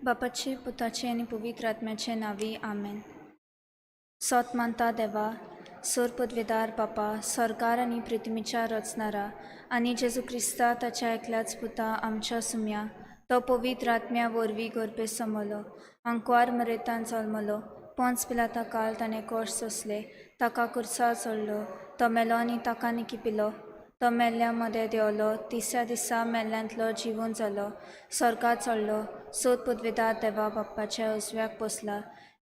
बापाचे पुताचे आणि पवित्र आत्म्याचे नावी आमेन. सोत मानता देवा, सोर पदवेदार बापा, सरकार आणि पृथ्वीच्या रचणारा आणि जेजू क्रिस्ता ताच्या एकल्याच पुता आमच्या सुम्या, तो पवित्र आत्म्या वरवीं गर्भे समलो, अंकवार मरेतान जल्मलो, पोंच पिलाता काल ताणें कोश सोंसले, ताका कुर्सा चडलो, तो मेलो आनी ताका निकिपिलो, तो मेल्ल्या मदें देंवलो, तिसऱ्या दिसा मेल्ल्यांतलो जिवून जालो, स्वर्गात चडलो, सोद पदवेदार देवा बाप्पाच्या उजव्याक बसला,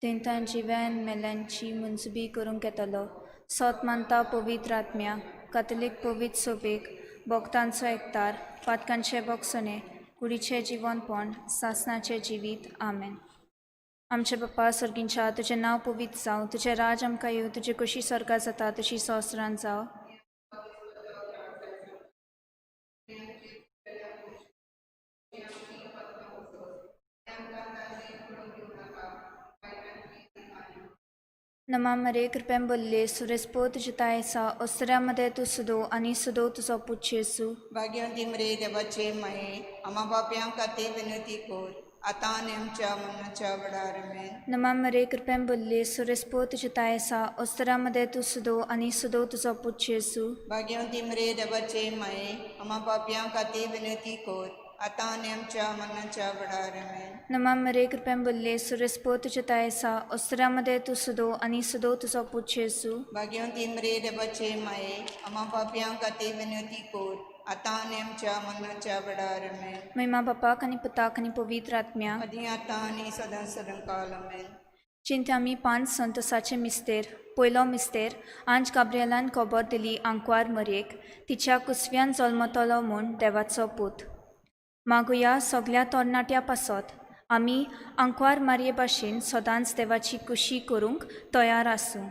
थंय जिव्यान मेल्ल्यांची मुंजबी करूंक येतलो. सोत मानता पवित्र आत्म्या, कातलीक पवित्र सोबेक, भक्तांचो एकतार, पातकांचे बोगसणे, कुडीचे जिवनपण, सासणाचे जिवीत. आमेन. आमचे बाप्पा सर्गींच्या, तुजें नांव पवित्र जावं, तुजें राज आमकां येवं, तुजी कशी स्वर्गात जाता तशी संवसारांत जावं. नमा मरे कृपेन बोल्ले सुरेस्पो तुझे तायसा ओसऱ्यामध्ये तू सुदो आणि सुदो तुझो पुच्छेसू. भाग्यवंती मरे देवाचे माये आम्हा बापयांक खातीर विनंती कोर आतां आनी आमच्या मरणाच्या वेळार आमेन. नमा मरे कृपेन बोल्ले सुरेस्पो तुझे तायसा ओसऱ्यामध्ये तू सुदो आणि सुदो तुझो पुच्छेसू. भाग्यवंती मरे देवाचे माये आम्हा बापयांक खातीर विनंती कोर आतां आनी आमच्या मरणाच्या वेळार आमेन. नमा मरे कृपेन बोल्ले सुरेस्पो तुझे तायसा ओसऱ्यामध्ये तू सुदो आणि सुदो तुझो पुच्छेसू. भाग्यवंती मरे देवाचे माये आम्हा बापयांक खातीर विनंती कोर आतां आनी आमच्या मरणाच्या वेळार आमेन. महिमा बापाक आणि पुताक आणि पवित्र आत्म्याक आदी आतां आनी सदां सदांकाल आमेन. चिंते आमी 5 संतोसाचे मिस्तेर. पयलो मिस्तेर, आंज गाब्रिएलान खबर दिली आंकवार मरयेक, तिच्या कुसव्यान जल्मतलो म्हूण देवाचो पूत. मागुया सगल्या तरणाट्या पासत आमी आंकवार मारये भाशेन सदांच देवाची कुशी करूंक तयार आसूं.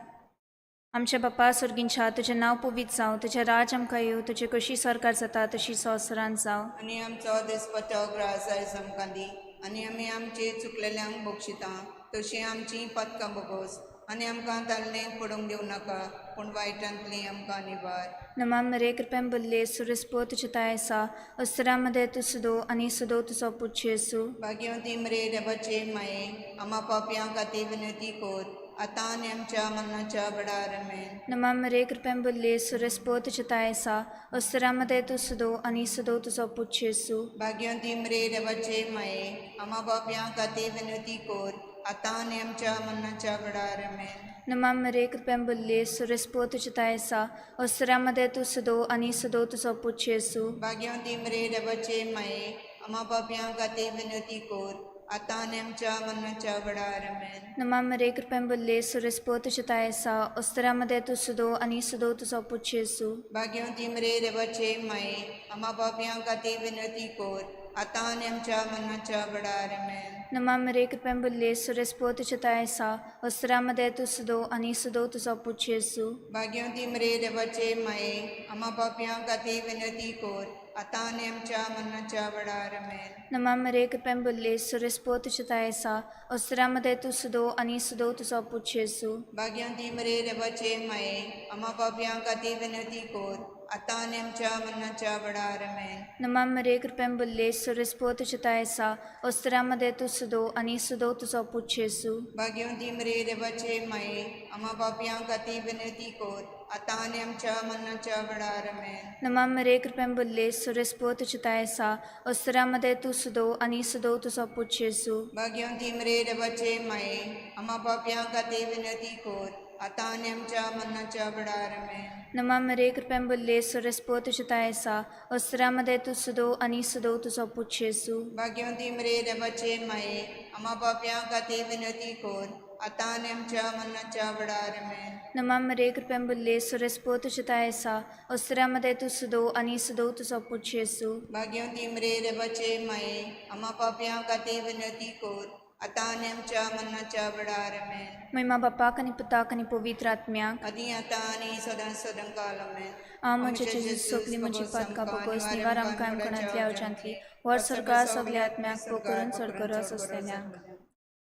आमचे बापा सर्गींच्या, तुजें नांव पवित्र जावं, तुजें राज आमकां येवं, तुजी कशी सरकार जाता तशी संवसारांत जावं. आनी आमचो दिसपतो ग्रास आयज आमकां दी आनी आमी आमचे चुकलेल्यांक बक्षिता तशीं आमची पथकां बोगोस आनी आमकां ताल्लें पडूंक दिवं नाका पूण वायटांतली आमकां निवार. नमा मरे कृपेन बोल्ले सुरेस्पो तुझे तायसा ओसऱ्यामध्ये तू सुदो आणि सुदो तुझो पुच्छेसू. भाग्यवंती मरे देवाचे माये आम्हा पापयांक खातीर विनंती कोर आतां आनी आमच्या मरणाच्या वेळार आमेन. नमा मरे कृपेन बोल्ले सुरेस्पो तुझे तायसा ओसऱ्यामध्ये तू सुदो आणि सुदो तुझो पुच्छेसू. भाग्यवंती मरे देवाचे माये आम्हा पापयांक खातीर विनंती कोर आतां आनी आमच्या मरणाच्या वेळार आमेन. नमा मरे कृपेन बोल्ले सुरेस्पो तुझे तायसा ओसऱ्यामध्ये तू सुदो आणि सुदो तुझो पुच्छेसू. भाग्यवंती मरे देवाचे माये आम्हा पापयांक खातीर विनंती कोर आतां आनी आमच्या मरणाच्या वेळार आमेन. नमा मरे कृपेन बोल्ले सुरेस्पो तुझे तायसा ओसऱ्यामध्ये तू सुदो आणि सुदो तुझो पुच्छेसू. भाग्यवंती मरे देवाचे माये आम्हा पापयांक खातीर विनंती कोर आतां आनी आमच्या मरणाच्या वेळार आमेन. नमा मरे कृपेन बोल्ले सुरेस्पो तुझे तायसा ओसऱ्यामध्ये तू सुदो आणि सुदो तुझो पुच्छेसू. भाग्यवंती मरे देवाचे माये आम्हा पापयांक खातीर विनंती कोर आतां आनी आमच्या मरणाच्या वेळार आमेन. नमा मरे कृपेन बोल्ले सुरेस्पो तुझे तायसा ओसऱ्यामध्ये तू सुदो आणि सुदो तुझो पुच्छेसू. भाग्यवंती मरे देवाचे माये आम्हा पापयांक खातीर विनंती कोर आतां आनी आमच्या मरणाच्या वेळार आमेन. नमा मरे कृपेन बोल्ले सुरेस्पो तुझे तायसा ओसऱ्यामध्ये तू सुदो आणि सुदो तुझो पुच्छेसू. भाग्यवंती मरे देवाचे माये आम्हा पापयांक खातीर विनंती कोर आतां आनी आमच्या मरणाच्या वेळार आमेन. नमा मरे कृपेन बोल्ले सुरेस्पो तुझे तायसा ओसऱ्यामध्ये तू सुदो आणि सुदो तुझो पुच्छेसू. भाग्यवंती मरे देवाचे माये आम्हा पापयांक खातीर विनंती कोर आतां आनी आमच्या मरणाच्या वेळार आमेन. नमा मरे कृपेन बोल्ले सुरेस्पो तुझे तायसा ओसऱ्यामध्ये तू सुदो आणि सुदो तुझो पुच्छेसू. भाग्यवंती मरे देवाचे माये आम्हा पापयांक खातीर विनंती कोर आतां आनी आमच्या मरणाच्या वेळार आमेन. नमा मरे कृपेन बोल्ले सुरेस्पो तुझे तायसा ओसऱ्यामध्ये तू सुदो आणि सुदो तुझो पुच्छेसू. भाग्यवंती मरे देवाचे माये आम्हा पापयांक खातीर विनंती कोर आतां आनी आमच्या मरणाच्या वेळार आमेन. महिमा बापाक आणि पुताक आणि पवित्र आत्म्याक आदी आतां आनी सदां सदांकाल आमेन. आमचे जेजू सोपली म्हजी पातकां बोगोस निवार आमकां आमकोणांतली आवजांतली वर सरकार सगल्या आत्म्याक पोकरून चडकरस असलेल्यांक.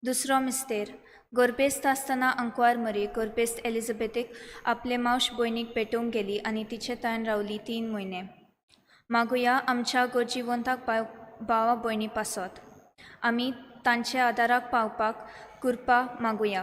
दुसरो मिस्तेर, गोरपेस्त आसतना अंकवार मरी गोरपेस्त एलिझाबेथीक आपले मावश भयणीक पेटोवंक गेली आनी तिचे तान रावली 3 म्हयने. मागुया आमच्या गोजिवंताक भावा भयणी पासत आमी तांचे आदाराक पावपाक कृपा मागुया.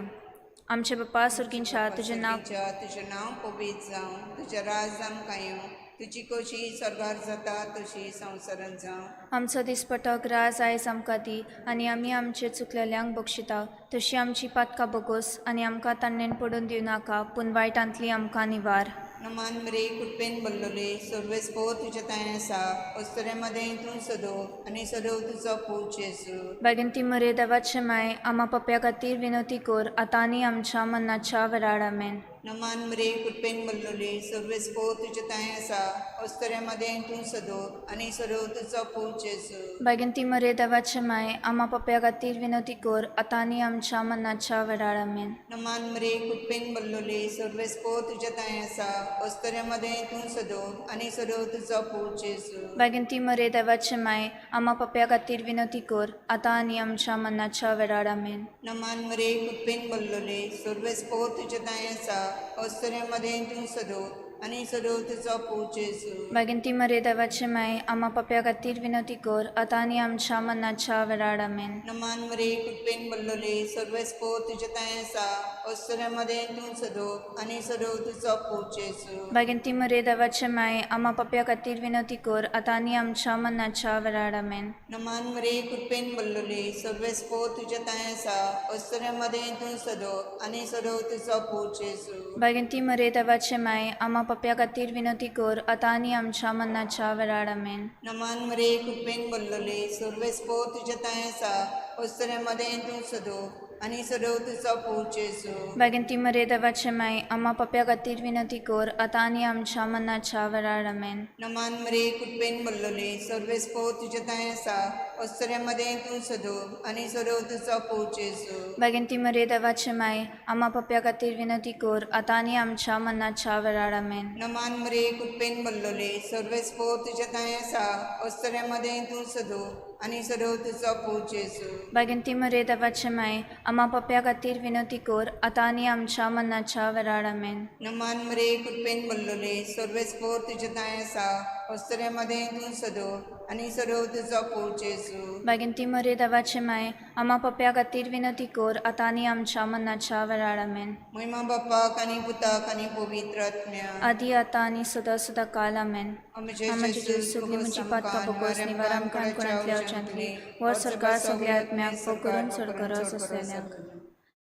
आमचे बापा सुर्गींच्या तुजें नांव तुजें नांव पवित्र जावं, तुजें राज आमकां येवं, तुजी कशी स्वर्गार जाता तशी संवसारांत जावं. आमचो दिसपटो ग्रास आयज आमकां दी, आनी आमी आमचे चुकलेल्यांक बक्षिता तशी आमची पातकां बोगोस, आनी आमकां तान्नेन पडून दिवं नाका, पूण वायटांतली आमकां निवार. नमान मरे कुटपेन बल्लोले सर्वेस्पो तुझे ताय आसा, अस्तऱ्यामध्ये तूं सदो आनी सदो तुजो पूज जेजू. बेगिन ती मरे देवाचे माय, आम्हा पप्या खातीर विनवती कर, आतां आनी आमच्या मन्नाच्या वेळार आमेन. नमान मरे कुटपेन बल्लोले सर्वेस्पो तुझे ताय आसा, अस्तऱ्यामध्ये तूं सदो आनी सदो तुजो पूज जेजू. बेगिन ती मरे देवाचे माय, आम्हा पप्या खातीर विनवती कर, आतां आनी आमच्या मन्नाच्या वेळार आमेन. नमान मरे कुटपेन बल्लोले सर्वेस्पो तुझे ताय आसा, अस्तऱ्यामध्ये तूं सदो आनी सदो तुजो पूज जेजू. बेगिन ती मरे देवाचे माय, आम्हा पप्या खातीर विनवती कर, आतां आनी आमच्या मन्नाच्या वेळार आमेन. नमान मरे कुटपेन बल्लोले सर्वेस्पो तुझे ताय आसा, अस्तऱ्यामध्ये तूं सदो आनी सदो तुजो पूज जेजू. बेगिन ती मरे देवाचे माय, आम्हा पप्या खातीर विनवती कर, आतां आनी आमच्या मन्नाच्या वेळार आमेन. नमान मरे कुटपेन बल्लोले सर्वेस्पो तुझे ताय आसा, अस्तऱ्यामध्ये तूं सदो आनी सदो तुजो पूज जेजू. बेगिन ती मरे देवाचे माय, आम्हा पप्या खातीर विनवती कर, आतां आनी आमच्या मन्नाच्या वेळार आमेन. नमान मरे कुटपेन बल्लोले सर्वेस्पो तुझे ताय आसा, अस्तऱ्यामध्ये तूं सदो आनी सदो तुजो पूज जेजू. बेगिन ती मरे देवाचे माय, आम्हा पप्या खातीर विनवती कर, आतां आनी आमच्या मन्नाच्या वेळार आमेन. नमान मरे कुटपेन बल्लोले सर्वेस्पो तुझे ताय आसा, अस्तऱ्यामध्ये तूं सदो आनी सदो तुजो पूज जेजू. बेगिन ती मरे देवाचे माय, आम्हा पप्या खातीर विनवती कर, आतां आनी आमच्या मन्नाच्या वेळार आमेन. नमान मरे कुटपेन बल्लोले सर्वेस्पो तुझे ताय आसा, अस्तऱ्यामध्ये तूं सदो आनी सदो तुजो पूज जेजू. बेगिन ती मरे देवाचे माय, आम्हा पप्या खातीर विनवती कर, आतां आनी आमच्या मन्नाच्या वेळार आमेन. नमान मरे कुटपेन बल्लोले सर्वेस्पो तुझे ताय आसा, अस्तऱ्यामध्ये तूं सदो आनी सदो तुजो पूज जेजू. बेगिन ती मरे देवाचे माय, आम्हा पप्या खातीर विनवती कर, आतां आनी आमच्या मन्नाच्या वेळार आमेन. नमान मरे कुटपेन बल्लोले सर्वेस्पो तुझे ताय आसा, अस्तऱ्यामध्ये तूं सदो आनी सदो तुजो पूज जेजू. बेगिन ती मरे देवाचे माय, आम्हा पप्या खातीर विनवती कर, आतां आनी आमच्या मन्नाच्या वेळार आमेन. महिमा बापाक आनी पुताक आनी पवित्र आत्म्याक, आदी आतां आनी सदां सदां काल आमेन. आमचे आमची जेजू सगळी म्हजी आमकां पातकां बोगोस निवार आमकां कोणांतल्या वचनांतली, वर सरकार सगळ्या आत्म्याक करून सरकारस असलेल्यांक.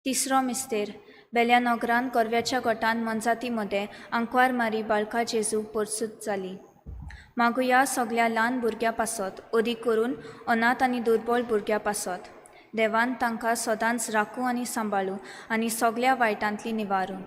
तिसरो मिस्तेर. बेल्या नोगरान कोरव्याच्या गोठान मनजाती मदें आंकवार मारी बाळका जेजू परसूत जाली. मागुया सगळ्या ल्हान भुरग्यां पासत, अदीक करून अनाथ आनी दुर्बळ भुरग्यां पासत. देवान तांकां सदांच राखूं आनी सांबाळूं आनी सगळ्या वायटांतली निवारूं.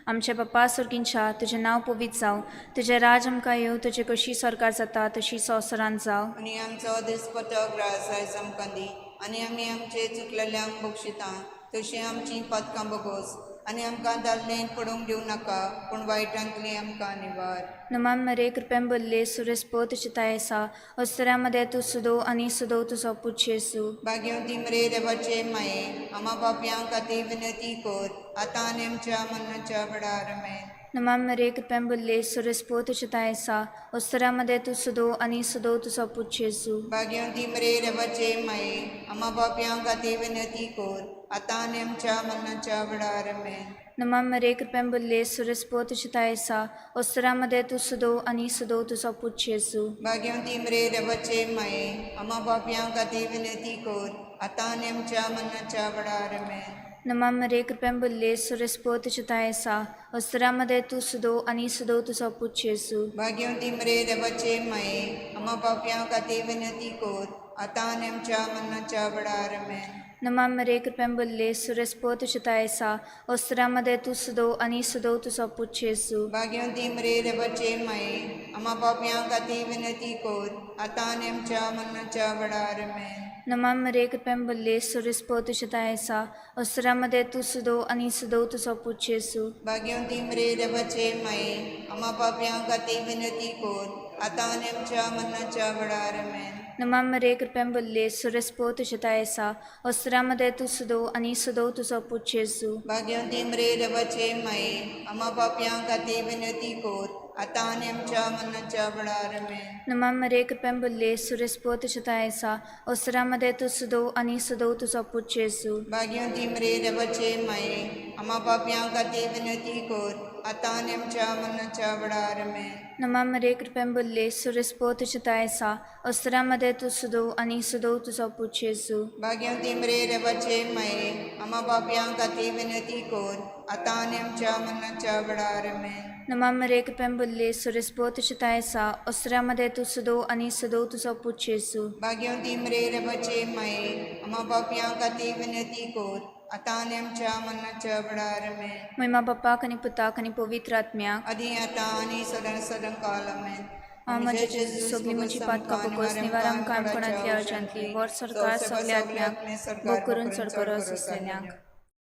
आमचे बापा सुर्गींच्या तुजें नांव पवित्र जावं, तुजें राज आमकां येवं, तुजी कशी सरकार जाता तशी संवसारांत जावं. आनी आमचो दिसपटो ग्रास आयज आमकां दी, आनी आमी आमचे चुकलेल्यांक बक्षिता तशी आमची पातकां बोगोस, आनी आमकां दादलेंत पडूंक दिवं नाका, पूण वायटांतली आमकां निवार. नमान मरे कृपेन बल्ले सुरेस्पो तुजे ताय आसा, अस्तऱ्यामध्ये तूं सुदो आनी सुदो तुजो पूज जेजू. भाग्यवती मरे देवाचे माये, आम्हा पापयांक खातीर विनंती कर, आतां आनी आमच्या मरणाच्या वेळार आमेन. नमान मरे कृपेन बल्ले सुरेस्पो तुजे ताय आसा, अस्तऱ्यामध्ये तूं सुदो आनी सुदो तुजो पूज जेजू. भाग्यवती मरे देवाचे माये, आम्हा पापयांक खातीर विनंती कर, आतां आनी आमच्या मरणाच्या वेळार आमेन. नमान मरे कृपेन बल्ले सुरेस्पो तुजे ताय आसा, अस्तऱ्यामध्ये तूं सुदो आनी सुदो तुजो पूज जेजू. भाग्यवती मरे देवाचे माये, आम्हा पापयांक खातीर विनंती कर, आतां आनी आमच्या मरणाच्या वेळार आमेन. नमान मरे कृपेन बल्ले सुरेस्पो तुजे ताय आसा, अस्तऱ्यामध्ये तूं सुदो आनी सुदो तुजो पूज जेजू. भाग्यवती मरे देवाचे माये, आम्हा पापयांक खातीर विनंती कर, आतां आनी आमच्या मरणाच्या वेळार आमेन. नमान मरे कृपेन बल्ले सुरेस्पो तुजे ताय आसा, अस्तऱ्यामध्ये तूं सुदो आनी सुदो तुजो पूज जेजू. भाग्यवती मरे देवाचे माये, आम्हा पापयांक खातीर विनंती कर, आतां आनी आमच्या मरणाच्या वेळार आमेन. नमान मरे कृपेन बल्ले सुरेस्पो तुजे ताय आसा, अस्तऱ्यामध्ये तूं सुदो आनी सुदो तुजो पूज जेजू. भाग्यवती मरे देवाचे माये, आम्हा पापयांक खातीर विनंती कर, आतां आनी आमच्या मरणाच्या वेळार आमेन. नमान मरे कृपेन बल्ले सुरेस्पो तुजे ताय आसा, अस्तऱ्यामध्ये तूं सुदो आनी सुदो तुजो पूज जेजू. भाग्यवती मरे देवाचे माये, आम्हा पापयांक खातीर विनंती कर, आतां आनी आमच्या मरणाच्या वेळार आमेन. नमः मरे कृपेन भरले सुरेस्पोत चितायसा ओसरामध्ये तू सुदो आणि सुदो तुझा पूत जेजू. भाग्यवती मरे देवाचे माये, आम्हा पापयां खातीर विनंती कर, आतां आनी आमच्या मरणाच्या वेळार आमेन. नमः मरे कृपेन भरले सुरेस्पोत चितायसा ओसरामध्ये तू सुदो आणि सुदो तुझा पूत जेजू. भाग्यवती मरे देवाचे माये, आम्हा पापयां खातीर विनंती कर, आतां आनी आमच्या मरणाच्या वेळार आमेन. नमः मरे कृपेन भरले सुरेस्पोत चितायसा ओसरामध्ये तू सुदो आणि सुदो तुझा पूत जेजू. भाग्यवती मरे देवाचे माये, आम्हा पापयां खातीर विनंती कर, आतां आनी आमच्या मरणाच्या वेळार आमेन. महिमा बापाक आणि पुताक आणि पवित्र आत्म्याक आदी आतां आनी सदां सदां काल आमेन. म्हणजे जेजू सगळी म्हजी पातकां बोगोस निवाराम काणकोणांतली अर्जांतली वर सरकार सगळ्या आत्म्याक भोग करून चडकरस असलेल्यांक.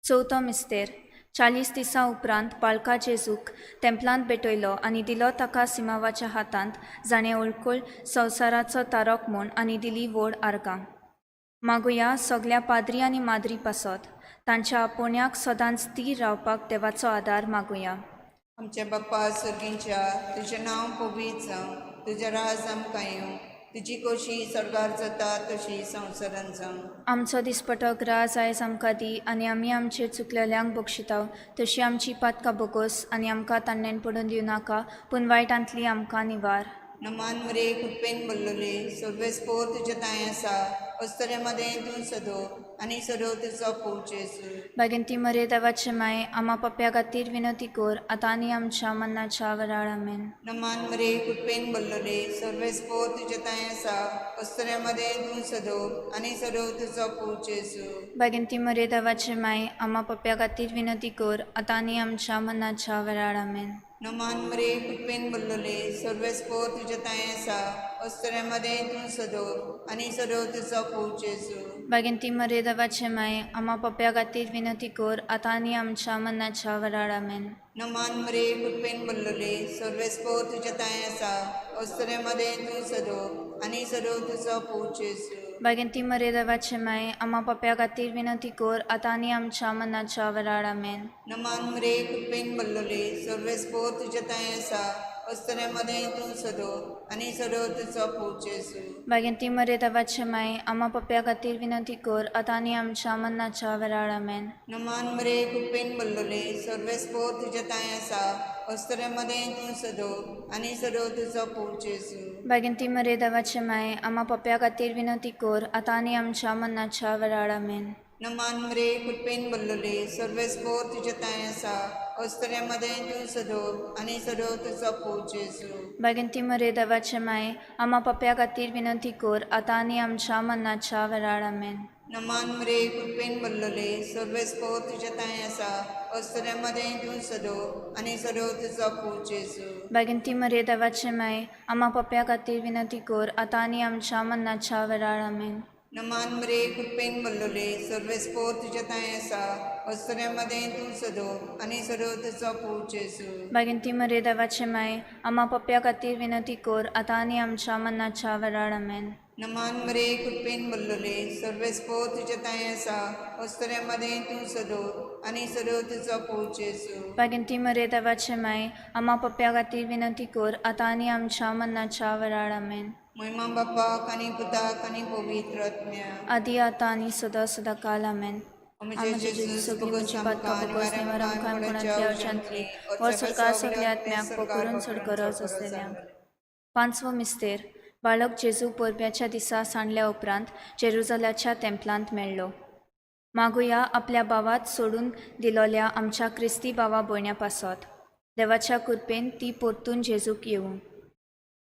चवथो मिस्तेर 40 दिसां उपरांत बाळका जेजूक तेंपलांत भेटयलो आनी दिलो ताका सिमावाच्या हातांत जाणें ओळखूळ संवसाराचो तारोक म्हूण आनी दिली व्हड आर्गां. मागुया सगळ्या पाद्री आनी माद्री पासत तांच्या आपोवण्याक सदांच स्थिर रावपाक देवाचो आदार मागुया. आमच्या बाप्पा सर्गींच्या तुजें नांव पवित्र जावं, तुजें राज आमकां येवं, तुजी खोशी सरकार जाता तशी संवसारांत जावं. आमचो दिसपटो ग्रास आयज आमकां दी आनी आमी आमचे चुकलेल्यांक बक्षिताव तशी आमची पातकां बोगोस आनी आमकां तान्नेन पडून दिवं नाका पूण वायटांतली आमकां निवार. नमान मरे कृपेन भरलेले सर्वेस्पोर तुजे ताय आसा, अस्तरे मदें तूं सदो आनी सदो तुजो पूत जेजू. बागिंती मरे देवाचे माये आम्हा पप्प्या खातीर विनंती कर आतां आनी आमच्या मरणाच्या वेळार आमेन. नमान मरे कृपेन भरलेले सर्वेस्पोर तुजे ताय आसा, अस्तरे मदें तूं सदो आनी सदो तुजो पूत जेजू. बागिंती मरे देवाचे माये आम्हा पप्प्या खातीर विनंती कर आतां आनी आमच्या मरणाच्या वेळार आमेन. नमान मरे कृपेन भरलेले सर्वेस्पोर तुजे ताय आसा, अस्तरे मदें तूं सदो आनी सदो तुजो पूत जेजू. बागिंती मरे देवाचे माये आम्हा पप्प्या खातीर विनंती कर आतां आनी आमच्या मरणाच्या वेळार आमेन. नमान मरे कृपेन भरलेले सर्वेस्पोर तुजे ताय आसा, अस्तरे मदें तूं सदो आनी सदो तुजो पूत जेजू. बागिंती मरे देवाचे माये आम्हा पप्प्या खातीर विनंती कर आतां आनी आमच्या मरणाच्या वेळार आमेन. नमान मरे कृपेन भरलेले सर्वेस्पोर तुजे ताय आसा, अस्तरे मदें तूं सदो आनी सदो तुजो पूत जेजू. बागिंती मरे देवाचे माये आम्हा पप्प्या खातीर विनंती कर आतां आनी आमच्या मरणाच्या वेळार आमेन. नमान मरे कृपेन भरलेले सर्वेस्पोर तुजे ताय आसा, अस्तरे मदें तूं सदो आनी सदो तुजो पूत जेजू. बागिंती मरे देवाचे माये आम्हा पप्प्या खातीर विनंती कर आतां आनी आमच्या मरणाच्या वेळार आमेन. नमान मरे कृपेन भरलेले सर्वेस्पोर तुजे ताय आसा, अस्तरे मदें तूं सदो आनी सदो तुजो पूत जेजू. बागिंती मरे देवाचे माये आम्हा पप्प्या खातीर विनंती कर आतां आनी आमच्या मरणाच्या वेळार आमेन. नमान मरे कृपेन भरलेले सर्वेस्पोर तुजे ताय आसा, अस्तरे मदें तूं सदो आनी सदो तुजो पूत जेजू. बागिंती मरे देवाचे माये आम्हा पप्प्या खातीर विनंती कर आतां आनी आमच्या मरणाच्या वेळार आमेन. नमान मरे कृपेन भरलेले सर्वेस्पोर तुजे ताय आसा, अस्तरे मदें तूं सदो आनी सदो तुजो पूत जेजू. बागिंती मरे देवाचे माये आम्हा पप्प्या खातीर विनंती कर आतां आनी आमच्या मरणाच्या वेळार आमेन. नमान मरे कृपेन भरलेले सर्वेस्पोर तुजे ताय आसा, अस्तरे मदें तूं सदो आनी सदो तुजो पूत जेजू. बागिंती मरे देवाचे माये आम्हा पप्प्या खातीर विनंती कर आतां आनी आमच्या मरणाच्या वेळार आमेन. महिमा बापाक आनी पुताक आनी पवित्र आत्म्याक. आदी आतां आनी सदां सदां काल आमेन. आमचे जेजू सगळी म्हजी पातकां बोगोस निवाराम काणकोणांतली अर्जांतली वर सरकार सगळ्या आत्म्याक पकरून चडकरस असलेल्यांक. 5वो मिस्तेर बाळक जेजू परब्याच्या दिसा सांडल्या उपरांत जेरुजल्याच्या तेंपलांत मेळ्ळो. मागुया आपल्या भावात सोडून दिलोल्या आमच्या क्रिस्ती भावा भयण्या पासत देवाच्या कृपेन ती परतून जेजूक येवं.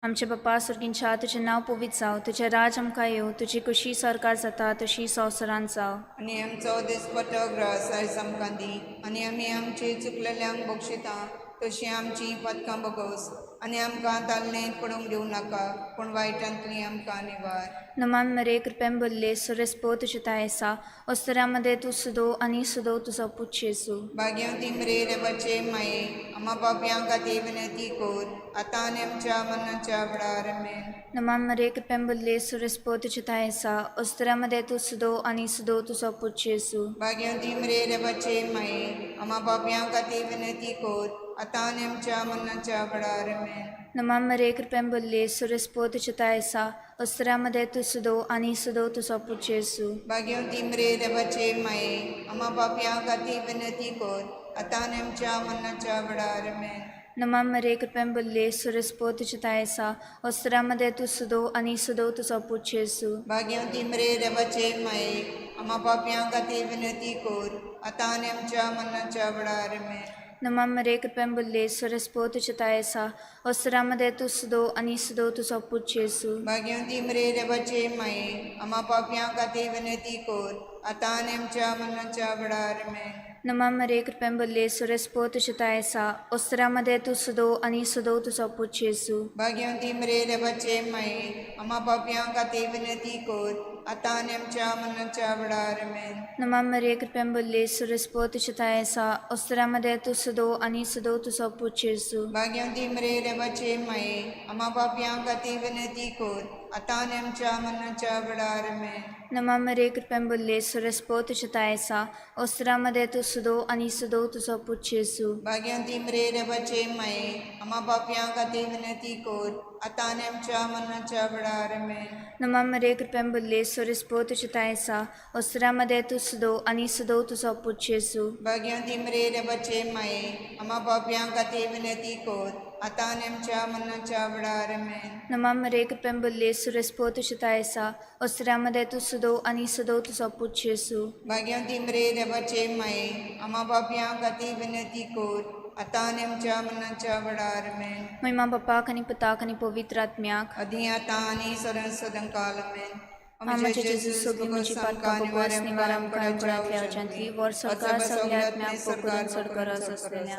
आमचे बाप्पा सुर्गींच्या तुजें नांव पवित्र जावं, तुजें राज आमकां येवं, तुजी कशी सरकार जाता तशी संवसारांत जावं. आनी आमचो दिसपटो ग्रास आयज आमकां दी आनी आमी आमचे चुकलेल्यांक बक्षिता तशी आमची पातकां बोगोस आनी आमकां तालनेंत पडूंक दिवं नाका पूण वायटांतली आमकां निवार. नमान मरे कृपेन भरले सुरेस्पो तुजे ताय आसा, अस्तरामध्ये तूं सुदो आनी सुदो तुजो पूत जेजू. भाग्यवती मरे देवाचे माये आम्हा पापयां खातीर विनंती कर आतां आनी आमच्या मरणाच्या वेळार आमेन. नमान मरे कृपेन भरले सुरेस्पो तुजे ताय आसा, अस्तरामध्ये तूं सुदो आनी सुदो तुजो पूत जेजू. भाग्यवती मरे देवाचे माये आम्हा पापयां खातीर विनंती कर आता आणि आमच्या मरणाच्या वेळार आमेन. नमः मरे कृपेन भरली सुरेस्पोत चितायसा वस्त्रामध्ये तू सुदो आणि सुदो तुझा पुत्र येसू. भाग्यवती मरे देवाचे माये, आम्हा पापया खाती विनंती कर, आता आणि आमच्या मरणाच्या वेळार आमेन. नमः मरे कृपेन भरली सुरेस्पोत चितायसा वस्त्रामध्ये तू सुदो आणि सुदो तुझा पुत्र येसू. भाग्यवती मरे देवाचे माये, आम्हा पापया खाती विनंती कर, आता आणि आमच्या मरणाच्या वेळार आमेन. नमः मरे कृपेन भरली सुरेस्पोत चितायसा वस्त्रामध्ये तू सुदो आणि सुदो तुझा पुत्र येसू. भाग्यवती मरे देवाचे माये, आम्हा पापया खाती विनंती कर, आता आणि आमच्या मरणाच्या वेळार आमेन. नमः मरे कृपेन भरली सुरेस्पोत चितायसा वस्त्रामध्ये तू सुदो आणि सुदो तुझा पुत्र येसू. भाग्यवती मरे देवाचे माये, आम्हा पापया खाती विनंती कर, आता आणि आमच्या मरणाच्या वेळार आमेन. नमः मरे कृपेन भरली सुरेस्पोत चितायसा वस्त्रामध्ये तू सुदो आणि सुदो तुझा पुत्र येसू. भाग्यवती मरे देवाचे माये, आम्हा पापया खाती विनंती कर, आता आणि आमच्या मरणाच्या वेळार आमेन. नमः मरे कृपेन भरली सुरेस्पोत चितायसा वस्त्रामध्ये तू सुदो आणि सुदो तुझा पुत्र येसू. भाग्यवती मरे देवाचे माये, आम्हा पापया खाती विनंती कर, आता आणि आमच्या मरणाच्या वेळार आमेन. नमः मरे कृपेन भरली सुरेस्पोत चितायसा वस्त्रामध्ये तू सुदो आणि सुदो तुझा पुत्र येसू. भाग्यवती मरे देवाचे माये, आम्हा पापया खाती विनंती कर, आता आणि आमच्या मरणाच्या वेळार आमेन. नमः मरे कृपेन भरली सुरेस्पोत चितायसा वस्त्रामध्ये तू सुदो आणि सुदो तुझा पुत्र येसू. भाग्यवती मरे देवाचे माये, आम्हा पापया खाती विनंती कर, आता आणि आमच्या मरणाच्या वेळार आमेन. महिमा बापाक आणि पुताक आणि पवित्र आत्म्याक आधी आता आणि सदांकाल आमेन. आमचे जेजू सोबी म्हणजे पातका बगवास निवारण काळातल्या वचनतली वर सरकार सगळ्या आत्म्याक पकडून सरकारस असलेल्या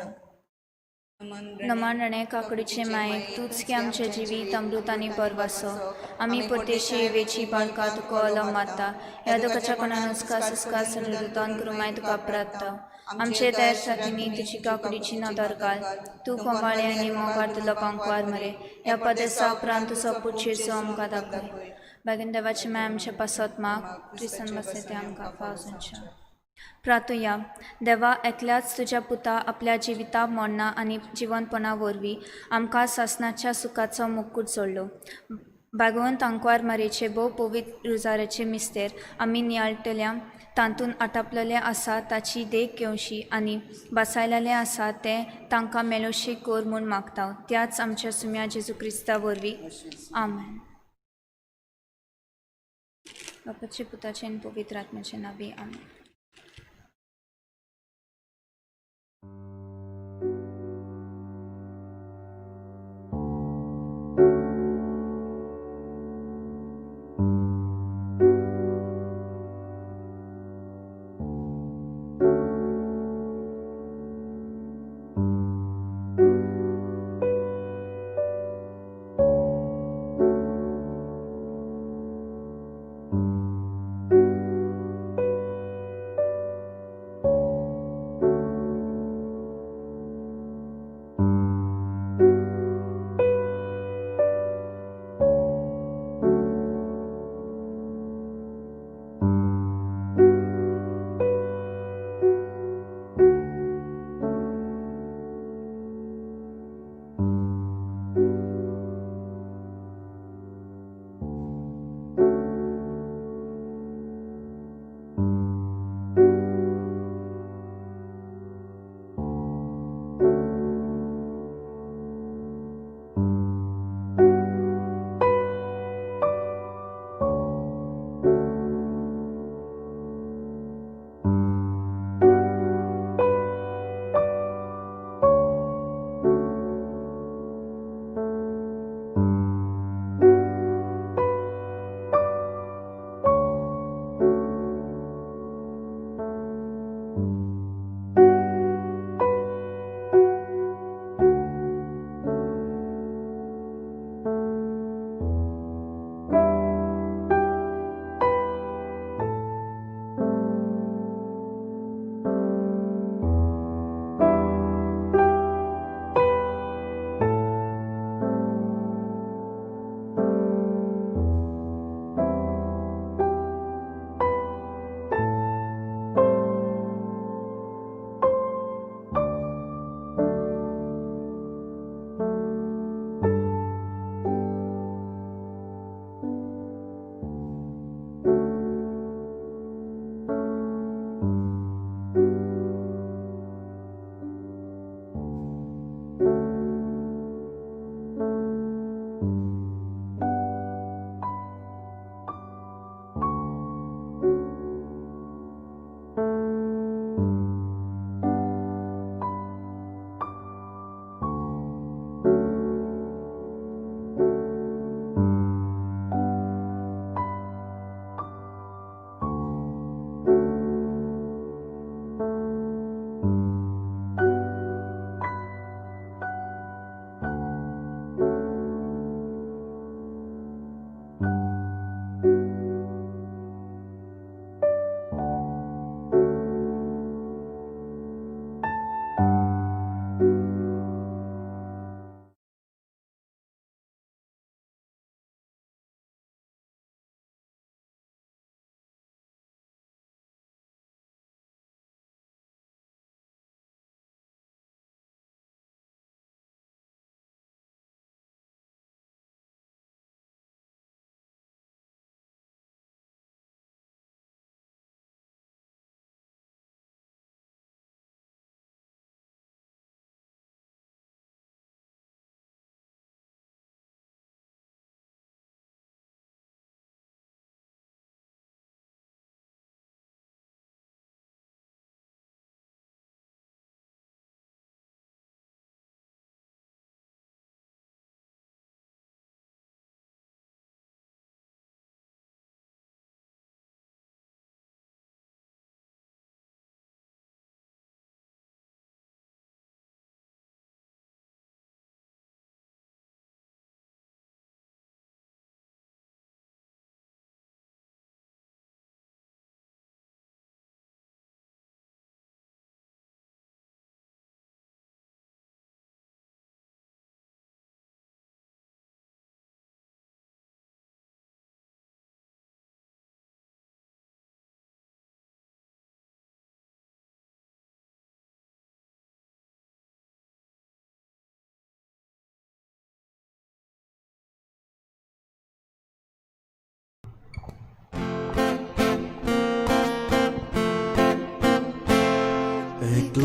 नमान काकडीचे मायक तूच की आमच्या जिवीत अमृत आणि परवासो आम्ही परदेशी येवेची बाळका तुका अलम माता या दुखाच्या कणानुस्का सुस्का सनुतान करुमाय तुका प्राप्त आमचे दर साथीनी तुझी काकडीची नदरकाल तू कोमाळे आणि मोगार तुला पांकवार मरे या पदेसा प्रांत तुझा पुच्छेसो आमका दाखय बागीन देवाचे माय आमच्या पासोत्माक क्रिस्तन बसले ते आमका फावसांच्या प्रार्थया देवा एकल्याच तुझ्या पुता आपल्या जिविता मरणा आणि जिवनपणा वरवीं आमकां सासणाच्या सुखाचो मुकुट जोडलो भागवंत आंकवार मारेचे भोव पवित्र रुजाराचे मिस्तेर आमी नियाळटल्या तांतून आटापलेले आसा ताची देख घेवशी आनी बसायलेले आसा ते तांकां मेलोशी कोर म्हूण मागता त्याच आमच्या सुम्या जेजू क्रिस्ता वरवीं आमेन. बापाचे पुताचे आनी पवित्र आत्म्याचे नांवे आमेन.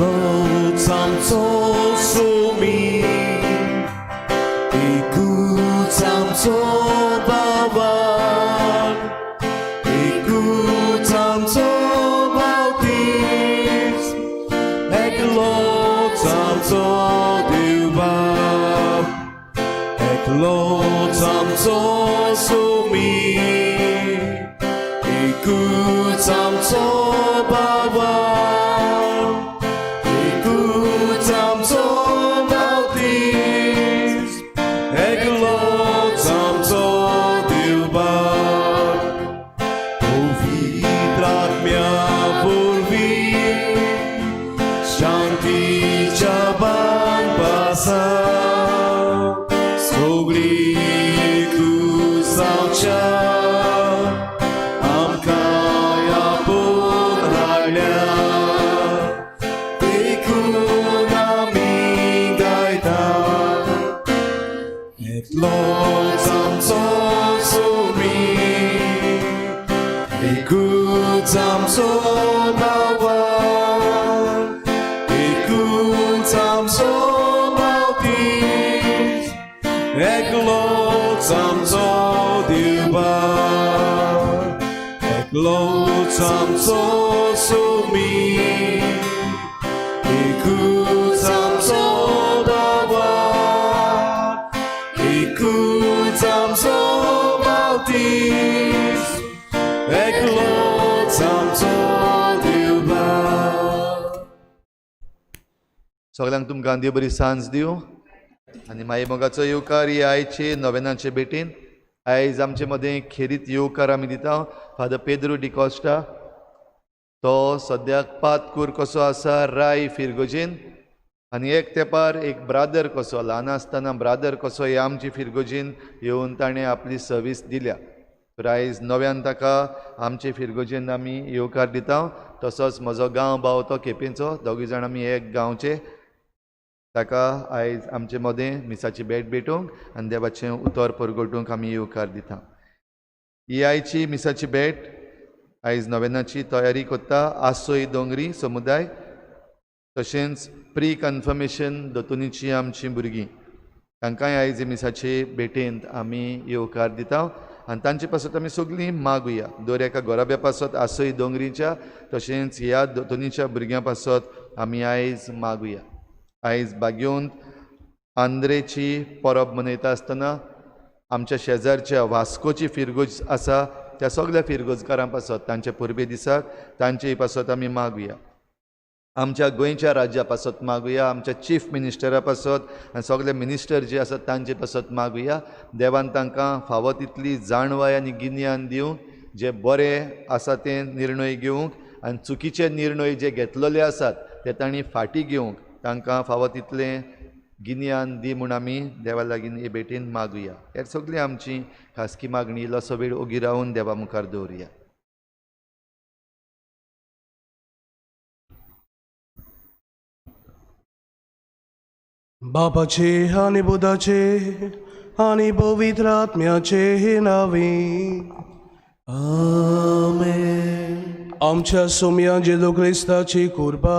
एकलोच आमचो सोमी एकूच आमचो बाबान एकूच आमचो बावतीस एकलोच आमचो देव बाब एकलोच आमचो सोमी एकूच आमचो बाबा एकूच आमचो बावतीस एकलोच आमचो देव बाब पवित्रात्म्या वरवीं शांतीच्या बांदपासा सगळीं एकूच जावच्या एकलोच आमचो सोमी एकूच आमचो बाबान एकूच आमचो बावतीस एकलोच आमचो देव बाब एकलोच आमचो सोमी एकूच आमचो एकूच आमचो बावतीस एकलोच आमचो देव बाब. सगळ्यांक तुमकां देव बरी सांज दिवं आनी मागीर मोगाचो येवकार ही आयचे नोवेनाचे भेटेन. आयज आमचे मदें खेरीत येवकार आमी दिता फादर पेद्रो डिकॉस्टा. तो सद्याक पातकूर कसो आसा राय फिरगोजेन आनी एक तेंपार एक ब्रादर कसो ल्हान आसतना ब्रादर कसो हे आमची फिरगोजीन येवन ताणें आपली सर्वीस दिल्या. तर आयज नव्यान ताका आमचे फिरगोजेन आमी येवकार दिता. तसोच म्हजो गांव भाव तो केपेंचो दोगूय जाण आमी एक गांवचे. ताका आयज आमचे मदें मिसाची भेट भेटूंक आनी देवाचें उतर परगटूंक आमी येवकार दिता. ही आयची मिसाची भेट आयज नोवेनाची तयारी करता आसोय दोंगरी समुदाय. तशेंच प्री कन्फर्मेशन दोतोनीची आमची भुरगीं तांकांय आयज मिसाचे भेटेंत आमी येवकार दिता आनी तांचे पासत आमी सगळीं मागुया. दर एका घोराब्या पासत आसोय दोंगरीच्या तशेंच ह्या दोतोनीच्या भुरग्यां पासत आमी आयज मागुया. आयज बागेवंत आंद्रेची परब मनयता आसतना आमच्या शेजारच्या वास्कोची फिरगोज आसा त्या सगळ्या फिरगोजकारां पासत तांच्या पुर्बे दिसाक तांचेय पासत आमी मागुया. आमच्या गोंयच्या राज्या पासत मागुया. आमच्या चीफ मिनिस्टरा पासत आनी सगळे मिनिस्टर जे आसात तांचे पासत मागुया. देवान तांकां फावो तितली जाणवाय आनी गिन्यान दिवंक जे बरे आसा ते निर्णय घेवंक आनी चुकीचे निर्णय जे घेतलेले आसात ते तांणी फाटीं घेवंक तांकां फावो तितलें गिन्यान दी म्हूण आमी देवा लागीं हे भेटेन मागुया. हेर सगळी आमची खासगी मागणी इल्लोसो वेळ ओगी रावन देवा मुखार दवरुया. बापाचे आनी बुधाचे आनी पवित्र आत्म्याचे नांवे आमेन. आमच्या सोम्या जेजू क्रिस्ताची कृपा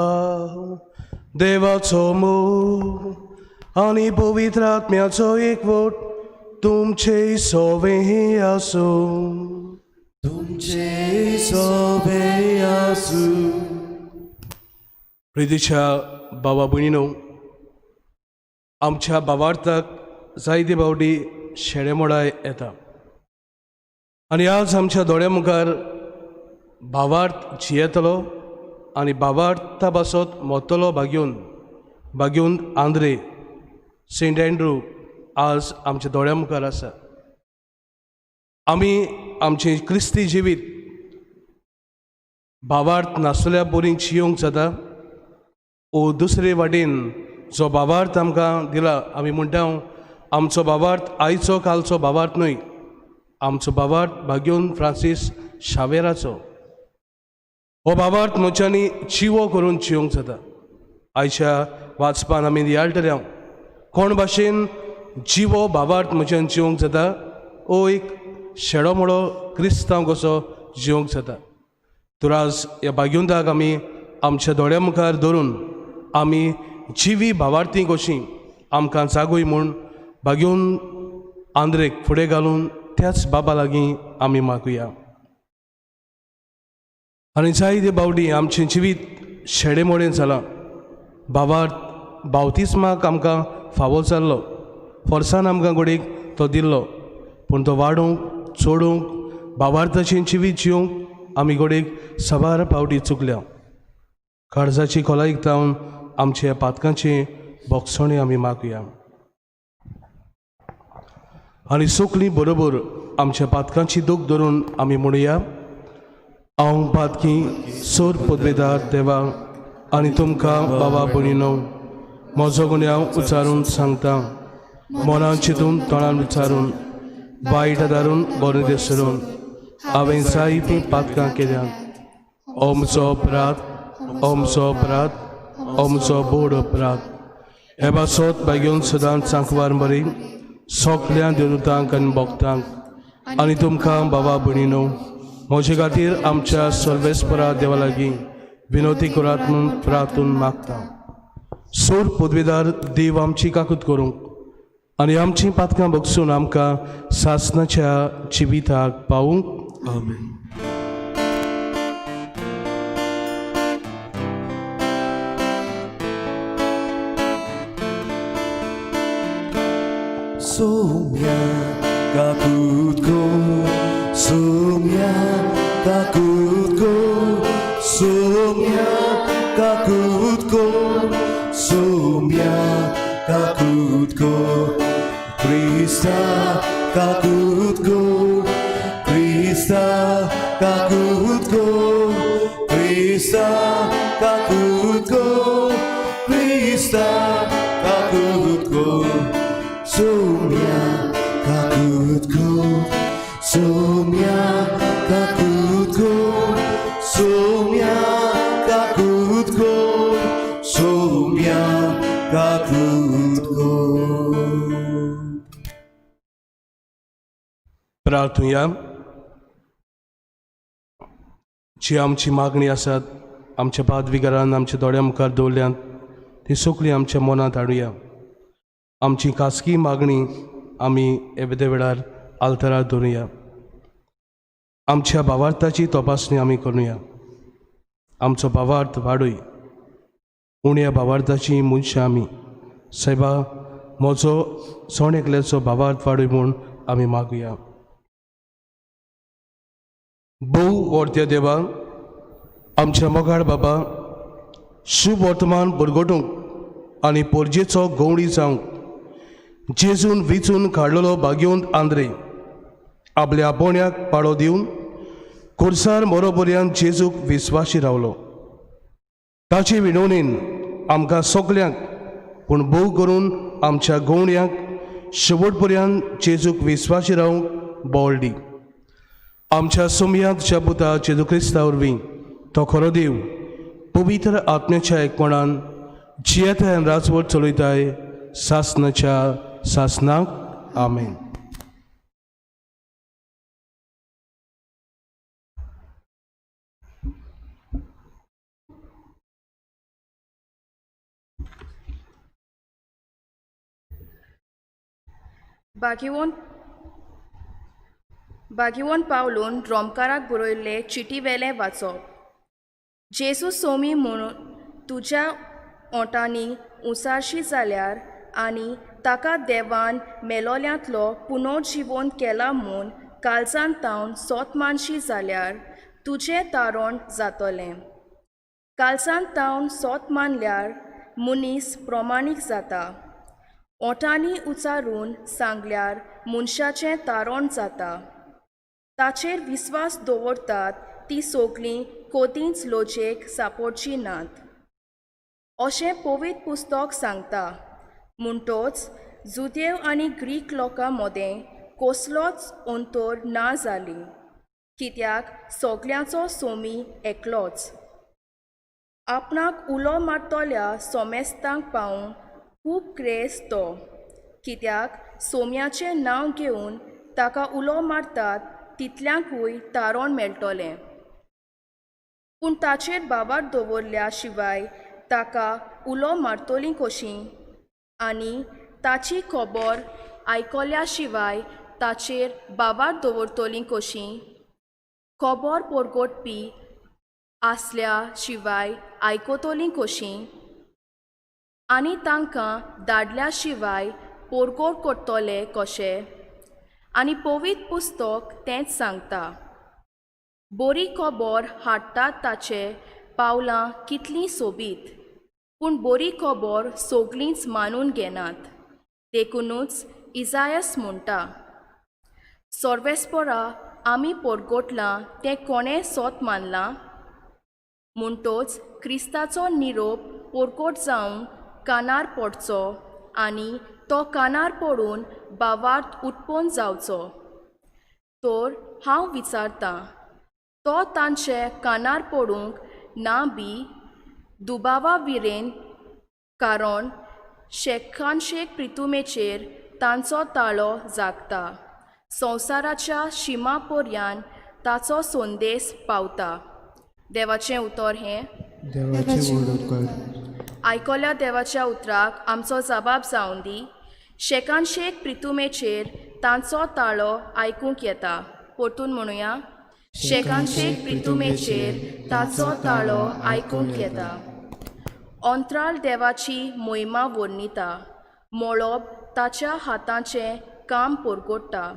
देवाचो मोग आनी पवित्र आत्म्याचो एकवट तुमचे सोबे आसूं. तुमचे सोबे आसूं. प्रितीच्या बाबा भयणीनो, आमच्या भावार्थाक जायती बावटी शेडेमोडाय येता आनी आज आमच्या दोळ्या मुखार भावार्थ जियेतलो आनी भावार्था पासत मोतलो बागेवंत आंद्रे सेंट एंड्रू आज आमच्या दोळ्या मुखार आसा. आमी आमचें क्रिस्ती जिवीत भावार्थ नासल्या बोरीं जियोंक जाता ओ दुसरे वाटेन जो भावार्थ आमकां दिला. आमी म्हणटा आमचो भावार्थ आयचो कालचो भावार्थ न्हय, आमचो भावार्थ भाग्योन फ्रांसीस शावेराचो. हो भावार्थ म्हज्यांनी चिवो करून जियोंक जाता. आयच्या वाचपान आमी दियाळटल्या कोण भाशेन जिवो भावार्थ म्हज्यान जियोंक जाता ओ एक शेडो मोडो क्रिस्तांव कसो जियोंक जाता. तर आज ह्या भाग्योंताक आमी आमच्या दोळ्या मुखार धरून आमी जिवी भावार्थी कशीं आमकां जागोय म्हूण भाग्यून आंद्रेक फुडें घालून त्याच बाबा लागीं आमी मागुया. आनी जायते बावडी आमचें जिवीत शेडेमोडें जालां. भावार्थ बावतिस्माक आमकां फावो जाल्लो, फोर्सान आमकां घोडयेक तो दिल्लो, पूण तो वाडोवंक चोडूंक भावार्थाचें जिवीत जिवंक आमी घोडयेक सबार पावटी चुकल्या. काळजाची खोलायेक तावन आमच्या पातकांचे बोगसणे आमी मागुया. आनी सोकली बरोबर आमच्या पातकांची दूख धरून आमी म्हणुया. हांव पातकी सोर पदवेदार देवा आनी तुमकां बाबा भयणीनो, म्हजो गुन्यांव उचारून सांगता, मनान चिंतून तोंडान विचारून वायट आदारून बरें दिसरून हांवें जायतीं पातकां केल्यात. हो म्हजो अपराध, हो म्हजो अपराध, हो म्हजो बोड अपराध. हे बासोत बागेवन सदांच सांकवार बरी सोगल्या देवतांक आनी भक्तांक आनी तुमकां बाबा भयणीनो, म्हजे खातीर आमच्या सर्वेस्परा देवा लागीं विनोती करात म्हूण प्रार्थून मागता. सोर पदवेदार देव आमची काकूत करूंक आनी आमची पातकां बगसून आमकां सासणाच्या जिविताक पावूंक. आमेन. Sumia kakutku, sumia kakutku, sumia kakutku, sumia kakutku, Krista kakutku, Krista kakutku, Krista kakutku, Krista kakutku. Sumia kakutku, sumia kakutku, sumia kakutku, sumia kakutku. प्रार्थुया. जी आमची मागणी आसात आमच्या पादविकारान आमच्या दोळ्या मुखार दवरल्यात ती सगळी आमच्या मनांत हाडुया. आमची खासगी मागणी आमी एबदे वेळार आल्तारार दवरुया. आमच्या भावार्थाची तपासणी आमी करुया. आमचो भावार्थ वाडूय. उण्या भावार्थाची मनशां आमी सायबा म्हजो सोण एकल्याचो भावार्थ वाडूय म्हूण आमी मागुया. भोव वर्त्या देवा, आमच्या मोगाळ बाबा, शुभ वर्तमान बरगोटूंक आनी पोरजेचो गवंडी जावंक जेजून विचून काडलेलो भाग्योंत आंद्रे आपल्या आपोण्याक पाळो दिवन खुर्सार मरोपर्यंत जेजूक विस्वाशी रावलो. ताचे विणवणेन आमकां सगल्यांक पूण भोव करून आमच्या गवंड्यांक शेवट जेजूक विस्वाशी रावंक बोल दी. आमच्या सोमयाच्या पुता जेजू क्रिस्ता वरवीं तो खरो देव पवित्र आत्म्याच्या एकपणान जियेताय आनी राजवट चलयताय सासनाच्या सासनाक. आमेन. बागीवन पावलून ड्रोमकाराक बरयल्ले चिटी वेलें वाचप. जेजू सोमी म्हणून तुज्या ओंटांनी उसारशी जाल्यार आनी ताका देवान मेलोल्यांतलो पुनर्जिवन केला म्हूण काळजान तावन सोतमानशी जाल्यार तुजें तारण जातलें. काळजान तावन सोत मानल्यार मनीस प्रमाणीक जाता. ओंटांनी उचारून सांगल्यार मनशाचें तारण जाता. ताचेर विस्वास दवरतात ती सगळीं कोतींच लोचेक सांपडची नात अशें पवित्र पुस्तक सांगता. म्हणटोच जुदेव आनी ग्रीक लोकां मदें कसलोच अंतर ना जाली, कित्याक सगळ्यांचो सोमी एकलोच. आपणाक उलो मारतल्या सोमेस्तांक पावूंक खूब क्रेज तो, कित्याक सोम्याचें नांव घेवन ताका उलो मारतात तितल्यांकूय तारण मेळटलें. पूण ताचेर बाबार दवरल्या शिवाय ताका उलो मारतली कशी आनी ताची खबर आयकल्या शिवाय ताचेर बाबार दवरतली कशी खबर परगटपी आसल्या शिवाय आयकतली कशी आनी तांकां धाडल्या शिवाय परगट करतले कशें आनी पवित्र पुस्तक तेंच सांगता बरी खबर हाडटात ताचे पावलां कितलीं सोबीत पूण बरी खबर सोगलींच मानून घेनात देखूनच इजायस म्हणटा सर्वेस्परा आमी परगटलां तें कोणें सोत मानलां म्हणटोच क्रिस्ताचो निरोप परगट जावन कानार पडचो आनी तो कानार पडून बावार्थ उत्पन्न जावचो तर हांव विचारतां तो तांचे कानार पडूंक ना बी दुबावा विरेन कारण शेकानशेक प्रितुमेचेर तांचो ताळो जागता संवसाराच्या शिमा पर्यान ताचो संदेश पावता देवाचें उतर हें देवाचे वडोदकर आयकल्या देवाच्या उतराक आमचो जबाब जावन दी शेकानशेक प्रितुमेचेर तांचो ताळो आयकूंक येता परतून म्हणुया शेकानशेक प्रितुमेचेर ताचो ताळो आयकूंक येता अंतराळ देवाची मोहिमा वर्णिता मळब ताच्या हातांचें काम परगडटा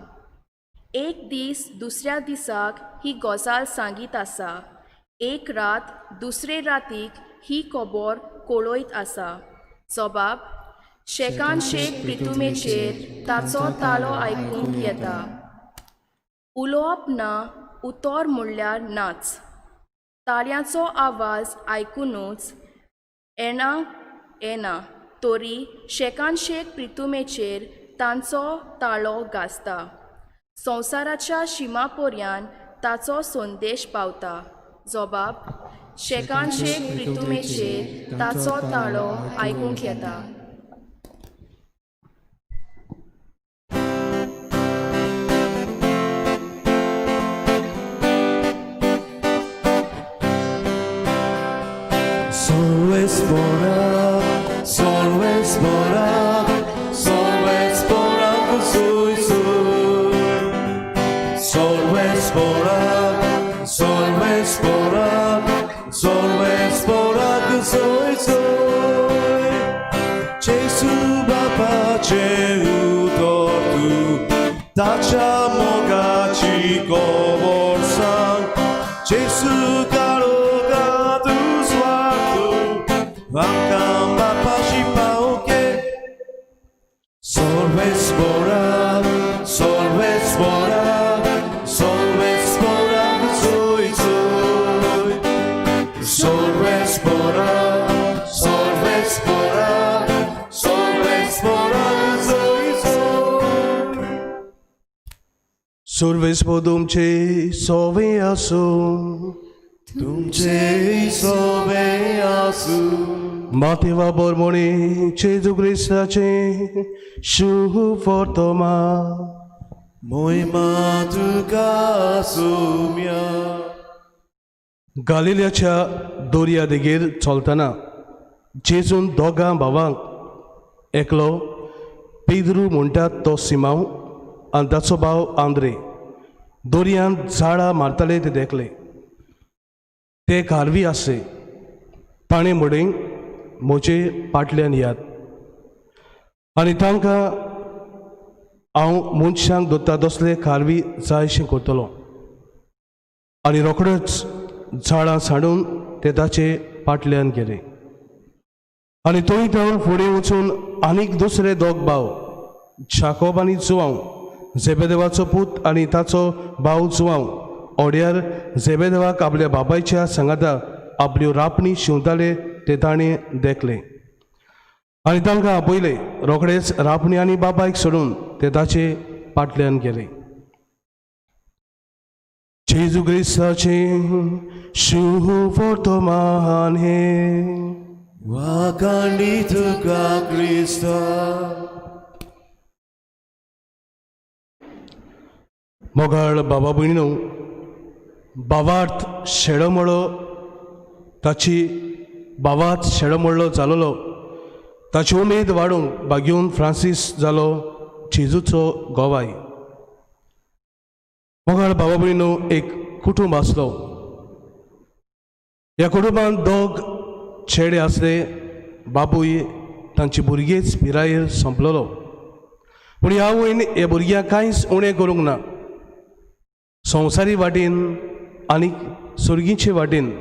एक दीस दुसऱ्या दिसाक ही गजाल सांगीत आसा एक रात दुसरे रातीक ही खबर कळयत आसा जबाब शेकानशेक प्रितुमेचेर ताचो ताळो आयकूंक येता उलोवप ना उतर म्हणल्यार नाच ताळयांचो आवाज आयकूनच येना तरी शेकानशेक प्रितुमेचेर तांचो ताळो गाजता संवसाराच्या शिमा पर्यान ताचो संदेश पावता जबाब शेकानशेक प्रितुमेचेर ताचो ताळो आयकूंक येता ताच्या मोगाची खबर सांग जेसू काळोखांत उजवाडतो आमकां बापाची पावके सर्वेस्परा चोय चोय सर्वेस्परा चोय चोय Survespo तुमचे सोवे आसूं तुमचे सोबे आसू मातेवा बोरमोणे जेजू क्रिस्ताचे शुभ वर्तमान मोहिमा तुका सोम्या गालिल्याच्या दोर्या देगेर चलतना जेजून दोगां भावांक एकलो पेद्रू म्हणटात तो सिमांव आनी ताचो भाव आंद्रे दोरयांत झाडां मारताले ते देखले ते कारवी आसले ताणें म्हणलें म्हजे पाटल्यान याद आनी तांकां हांव मनशांक दोत्ता तसले कारवी जायशें करतलो आनी रोखडेच झाडां साडून ते ताचे पाटल्यान गेले आनी थंय जावन फुडें वचून आनीक दुसरे दोग भाव जाकोब आनी जुआंव झेबेदेवाचो पूत आनी ताचो भाव जुआंव ओड्यार झेबेदेवाक आपल्या बापायच्या सांगाता आपल्यो रापणी शिंवताले ते ताणें देखले आनी तांकां आपयले रोखडेच रापणी आनी बापायक सोडून ते ताचे पाटल्यान गेले जेजू क्रिस्ताचे शुभ वर्तमान हे वाकांडी तुका क्रिस्ता मोगाळ बाबा भयणीनो बावार्थ शेडो मळो ताची भावात शेडो मोडलो जालोलो ताची उमेद वाडूंक बागेवन फ्रांसीस जालो जेजूचो गोवाय. मोगाळ बाबा भयणू एक कुटुंब आसलो. ह्या कुटुंबांत दोग चेडे आसले. बापूय तांचे भुरगेच पिरायेर संपलोलो. पूण ह्या आवयन हे भुरग्यांक कांयच उणें करूंक ना. संवसारी वाटेन आनी सुर्गीचे वाटेन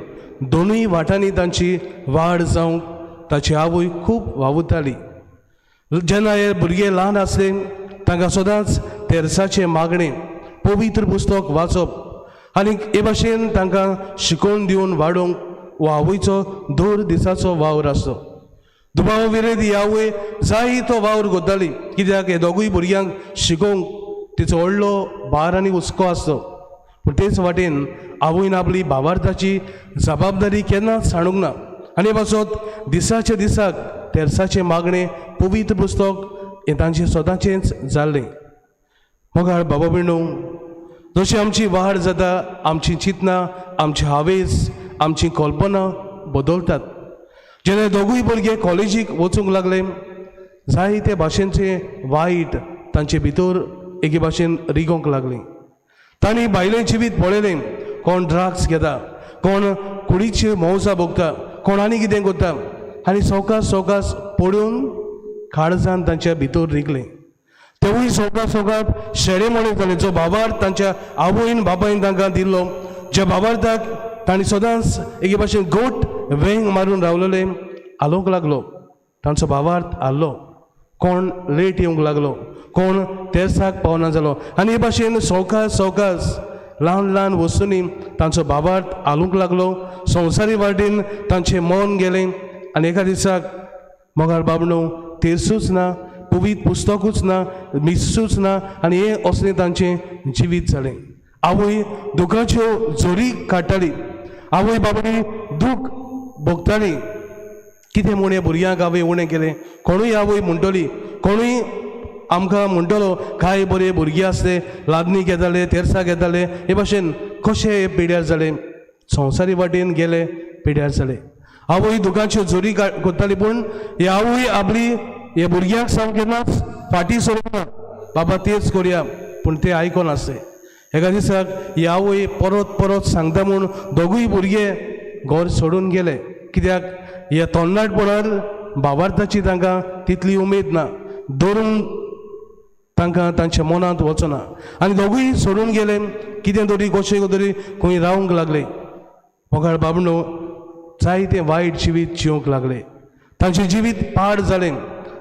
दोनूय वाटांनी तांची वाड जावंक ताची आवय खूब वावुरताली. जेन्ना हे भुरगे ल्हान आसले तांकां सदांच तेरसाचें मागणें पवित्र पुस्तक वाचप आनी हे भाशेन तांकां शिकोवन दिवन वाडोवंक हो आवयचो दर दिसाचो वावर आसलो. दुबाव विरेद ही आवय जाय तो वावर करताली कित्याक हे दोगूय भुरग्यांक शिकोवंक तिचो व्हडलो भार आनी हुस्को आसलो. पूण तेच वाटेन आवयन आपली भावार्थाची जबाबदारी केन्नाच सांडूंक ना आनी पासत दिसाचे दिसाक तेरसाचें मागणें पवित्र पुस्तक हें तांचें स्वताचेंच जाल्लें. मोगाळ बाबा भयणू, जशी आमची वाड जाता आमची चिंतना, आमची हावेस, आमची कल्पना बदलतात. जेन्ना दोगूय भुरगे कॉलेजीक वचूंक लागले जायते भाशेचे वायट तांचे भितर एके भाशेन रिगोंक लागलें. तांणी भायलें जिवीत पळयलें. कोण ड्रग्स घेता, कोण कुडीची मौजा भोगता, कोण आनी कितें करता आनी सवकास सवकास पळोवन काळजान तांच्या भितर रिगलें. तेवूय सवकास सवकास शेडे म्हणून जालें. जो भावार्थ तांच्या आवयन बापायन तांकां दिल्लो, ज्या भावार्थाक तांणी सदांच एके भाशेन गोट वेंग मारून रावलेले आलोवंक लागलो. तांचो भावार्थ आल्लो. कोण लेट येवंक लागलो, कोण तेरसाक पावना जालो आनी हे भाशेन सवकास सवकास ल्हान ल्हान वस्तूंनी तांचो भावार्थ आलूंक लागलो. संवसारी वाटेन तांचें मन गेलें आनी एका दिसाक मोगाळ बाबणू तेरसूच ना, पवित्र पुस्तकूच ना, मिसूच ना आनी हें असलें तांचें जिवीत जालें. आवय दुखाच्यो जोरी काडटाली. आवय बाबडी दूख भोगताली. कितें म्हूण ह्या भुरग्यांक आवय उणें केलें. कोणूय आवय म्हणटली, कोणूय आमकां म्हणटलो कांय बरे भुरगे आसले, लादनी घेताले, तेरसा घेताले, हे भाशेन कशें हे पिड्यार जाले, संवसारी वाटेन गेले, पिड्यार जाले. आवय दुखाच्यो जोरी करताली. पूण ही आवय आपली हे भुरग्यांक सांग केन्नाच फाटीं सोडूंक ना. बाबा तेच करया, पूण ते आयकोनासले. एका दिसाक ही आवय परत परत सांगता म्हूण दोगूय भुरगे घर सोडून गेले. कित्याक ह्या तोंडाटपणान भावार्थाची तांकां तितली उमेद ना, धरून तांकां तांच्या मनांत वचना आनी दोगूय सोडून गेले. कितें तरी कशें तरी खंय रावंक लागले. मोगाळ बाबणू जायते वायट जिवीत जिवंक लागले. तांचें जिवीत पाड जालें.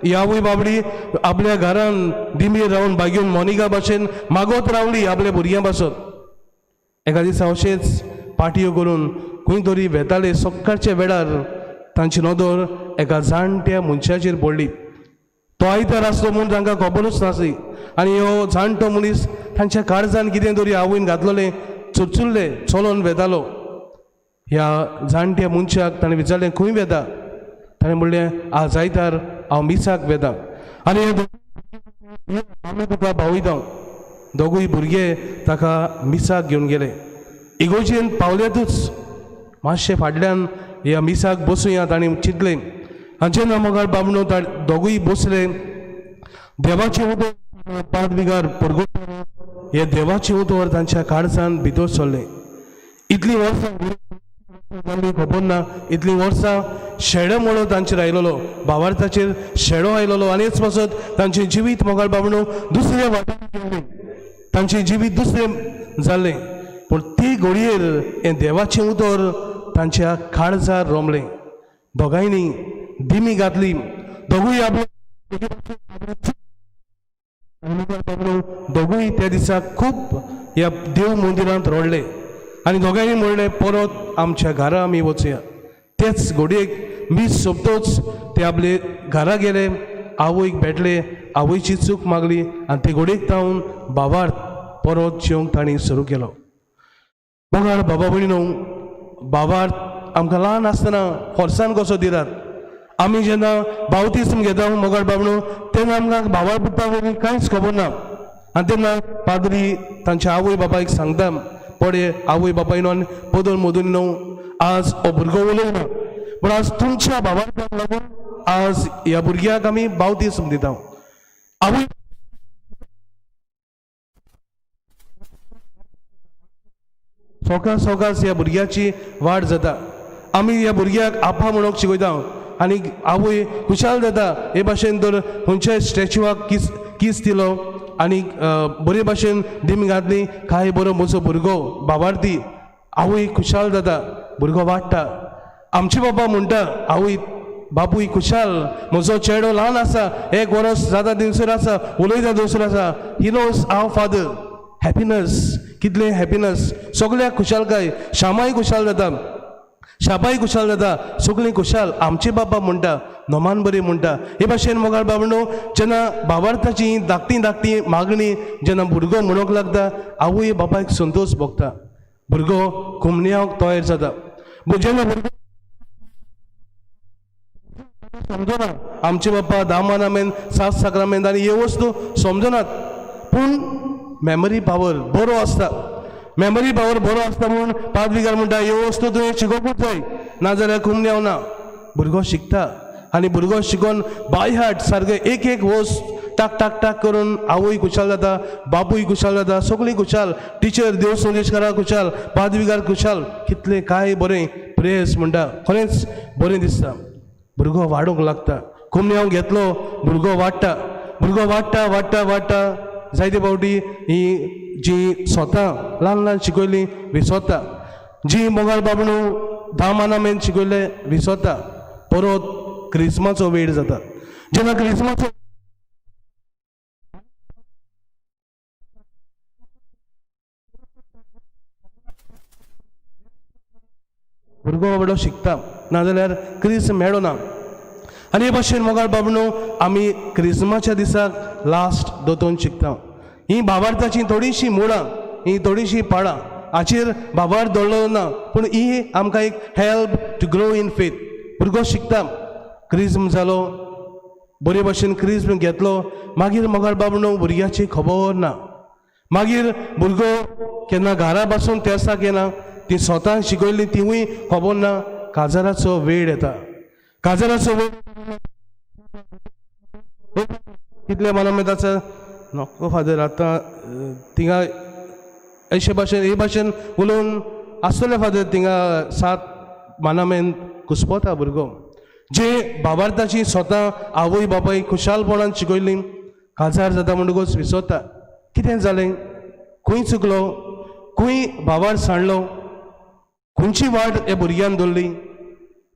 ही आवय बाबडी आपल्या घरान दिमेर रावन बागेवन मोनिका भाशेन मागोत रावली आपल्या भुरग्यां पासत. एका दिसा अशेंच पाटयो करून खंय तरी वेताले. सकाळच्या वेळार तांची नदर एका जाणट्या मनशाचेर पडली. तो आयतार आसलो म्हूण तांकां खबरूच नासली आनी हो जाणटो मनीस तांच्या काळजान कितें तरी आवयन घातलेलें चुरचुरले चलोन वेतालो. ह्या जाणट्या मनशाक ताणें विचारलें खंय वेता. ताणें म्हणलें आज आयतार हांव मिसाक वेता आनी आमी तुका पावयता. दोगूय भुरगे ताका मिसाक घेवन गेले. इगोर्जेन पावल्यातूच मातशें फाटल्यान ह्या मिसाक बसूया ताणें चिंतलें. आनी जेन्ना मोगाळ बाबणू दोगूय बसले, देवाचें उतर पांच बिगार परगोटले. हे देवाचें उतर तांच्या काळजान भितर सरलें. इतलीं वर्सां खबर ना, इतलीं वर्सां शेडो म्हणून तांचेर आयलोलो, भावार्थाचेर शेडो आयलोलो आनी हेच पासत तांचें जिवीत मोगाळ बाबणू दुसऱ्या वाटेन गेलें. तांचें जिवीत दुसरें जाल्लें. पूण ते घडयेर हें देवाचें उतर तांच्या काळजार रोमलें. दोगांयनी दिमी घातली. दोगूय दोगूय त्या दिसाक खूब ह्या देव मंदिरांत रोडले आनी दोगांयनी म्हणलें परत आमच्या घरा आमी वचुया. तेच घडयेक मीस सोंपतोच ते आपले घरा गेले. आवयक भेटले, आवयची चूक मागली आनी ते घडयेक तावन भावार्थ परत जिवंक तांणी सुरू केलो. मोगाळ बाबा भयणू, भावार्थ आमकां ल्हान आसतना खोर्सान कसो दितात. आमी जेन्ना बावतिस्म घेता मोगाळ बाबणू तेन्ना आमकां भावा पुता कांयच खबर ना आनी तेन्ना पाद्री तांच्या आवय बापायक सांगता पडे आवय बापायन पदर मदून न्हू आज हो भुरगो उलयना पूण आज तुमच्या भावार्थाक लागून आज ह्या भुरग्याक आमी बावतीस्म दिता. आवय सोकास ह्या भुरग्याची वाड जाता. आमी ह्या भुरग्याक आपा म्हणून शिकयता आनी आवय खुशाल जाता. हे भाशेन तर खंयच्याय स्टॅच्युआक किस दिलो आनी बरे भाशेन दिमी घातली. काय बरो म्हजो भुरगो भावार्थी. आवय खुशाल जाता, भुरगो वाडटा. आमचे बाबा म्हणटा आवय बापूय खुशाल, म्हजो चेडो ल्हान आसा, 1 वर्स जाता थंयसर आसा, उलयता थंयसर आसा. He knows our father. Happiness, कितले हॅपिनस, सगळ्याक खुशालकाय. श्यामाय खुशाल जाता, शापाय खुशाल जाता, सगळीं खुशाल. आमचे बाबा म्हणटा, नोमान बरें म्हणटा. हे भाशेन मोगाळ बाबणो जेन्ना भावार्थाची धाकटी मागणी जेन्ना भुरगो म्हणूंक लागता, आवय बापायक संतोश भोगता. भुरगो घुमण्याक तयार जाता. जेन्ना भुरगो समजना आमचे बाप्पा दामानामेन 7 साक्रामेंत आनी ह्यो वस्तू समजनात, पूण मेमरी पावर बरो आसता. मेमरी पावर बरो आसता म्हणून पाद्रीकार म्हणटा ह्यो वस्तू तुवें शिकोवपूच जाय, नाजाल्यार कुमन्याव ना. भुरगो शिकता आनी भुरगो शिकोवन बाय हार्ट सारके एक वस्त टाक टाक टाक करून आवय खुशाल जाता, बापूय खुशाल जाता, सगळीं खुशाल. टिचर देव संदेशकारा खुशाल, पाद्रीकार खुशाल. कितले काय बरें प्रेयर्स म्हणटा, खरेंच बरें दिसता. भुरगो वाडूंक लागता. कुमन्याव घेतलो भुरगो वाडटा, भुरगो वाडटा वाडटा वाडटा. जायते फावटी ही जी स्वता ल्हान शिकयली विसरता, जी मोगाळ बाबणू 10 मानामेन शिकयले विसरता. परत क्रिस्मसाचो वेळ जाता. जेन्ना क्रिस्मसाचो भुरगो बाबडो शिकता, नाजाल्यार क्रिस मेळो ना. आनी हे भाशेन मोगाळ बाबणो आमी क्रिस्मसाच्या दिसाक लास्ट दोतोन शिकता. ही भावार्थाची थोडीशी मुळां, ही थोडीशी पाळां, हाचेर भावार्थ दवरलो ना, पूण ही आमकां एक help to grow in faith. भुरगो शिकता, क्रिस्म जालो, बरे भाशेन क्रिस्म घेतलो, मागीर मोगाळ बाबणो भुरग्याची खबर ना. मागीर भुरगो केन्ना घरा बसून तेसाक येना, ती स्वता शिकयली तिवूय खबर ना. काजाराचो वेळ येता. काजाराचो वेळ कितले मनामेत आसा, नको फादर आतां थिंगा अशे भाशेन हे भाशेन उलोवन आसतले फादर थिंगा 7 मानामेन घुस्पता भुरगो. जे भावार्थाची स्वता आवय बापाय खुशालपणान शिकयली, काजार जाता म्हणटकूच विसरता. कितें जालें, खंय चुकलो, खंय भावार्थ सांडलो, खंयची वाट हे भुरग्यान दवरली.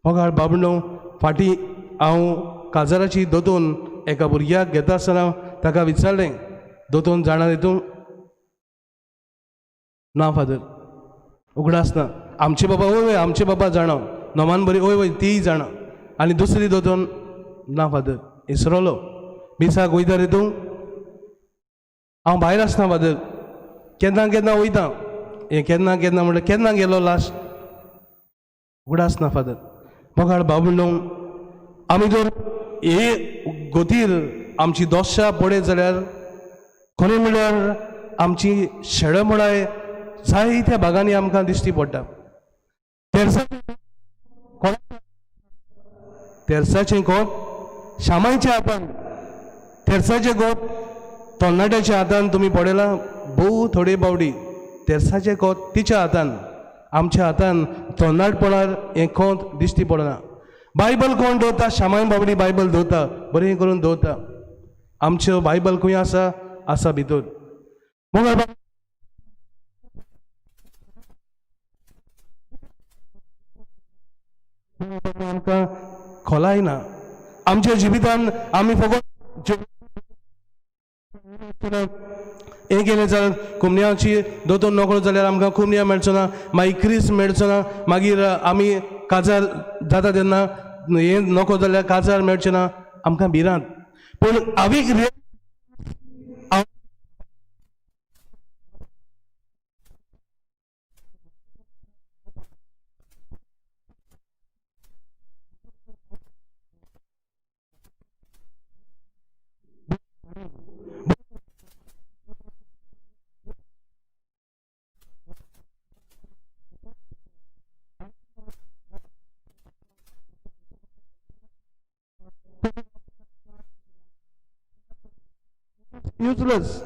मोगाळ बाबणो फाटीं हांव काजाराची दोतोन एका भुरग्याक घेता आसतना ताका विचारलें, दोतोन जाणा हितून? ना फादर, उगडास ना. आमचे बाबा वय आमचे बाबा जाणा, नोमान बरी वय तीय जाणा. आनी दुसरी दोतोन ना फादर, इसरलो. मिसाक वयता रे तूं? हांव भायर आसना फादर, केन्ना केन्ना वयता. हें केन्ना केन्ना म्हणल्यार केन्ना गेलो लास्ट? उगडास ना फादर. मोगाळ बाबणो आमी जर हे गोतीर आमची दोश्या पडयत जाल्यार खरें म्हणल्यार आमची शेळमणाय जायत्या भागांनी आमकां दिश्टी पडटा. तेरसाचें कोत श्यामायच्या हातान, तेरसाचें कोत तरणाट्याच्या हातान तुमी पडयला भोव थोडे बावडी. तेरसाचें कोत तिच्या हातान, आमच्या हातान तरणाटपणार हें कोत दिश्टी पडना. बायबल कोण दवरता? श्यामाय बाबडी बायबल दवरता, बरें करून दवरता. आमच्यो बायबल खंय आसा भितर. मग आमकां खोलाय ना. आमच्या जिवितान आमी फकत हें केलें जाल्यार कुमन्याची दोतोर नोकळो जाल्यार आमकां कुमन्या मेळचो ना, मागीर क्रिस मेळचो ना, मागीर आमी काजार जाता तेन्ना हें नको जाल्यार काजार मेळचें ना, आमकां भिरांत. पूण हांवें युजलेस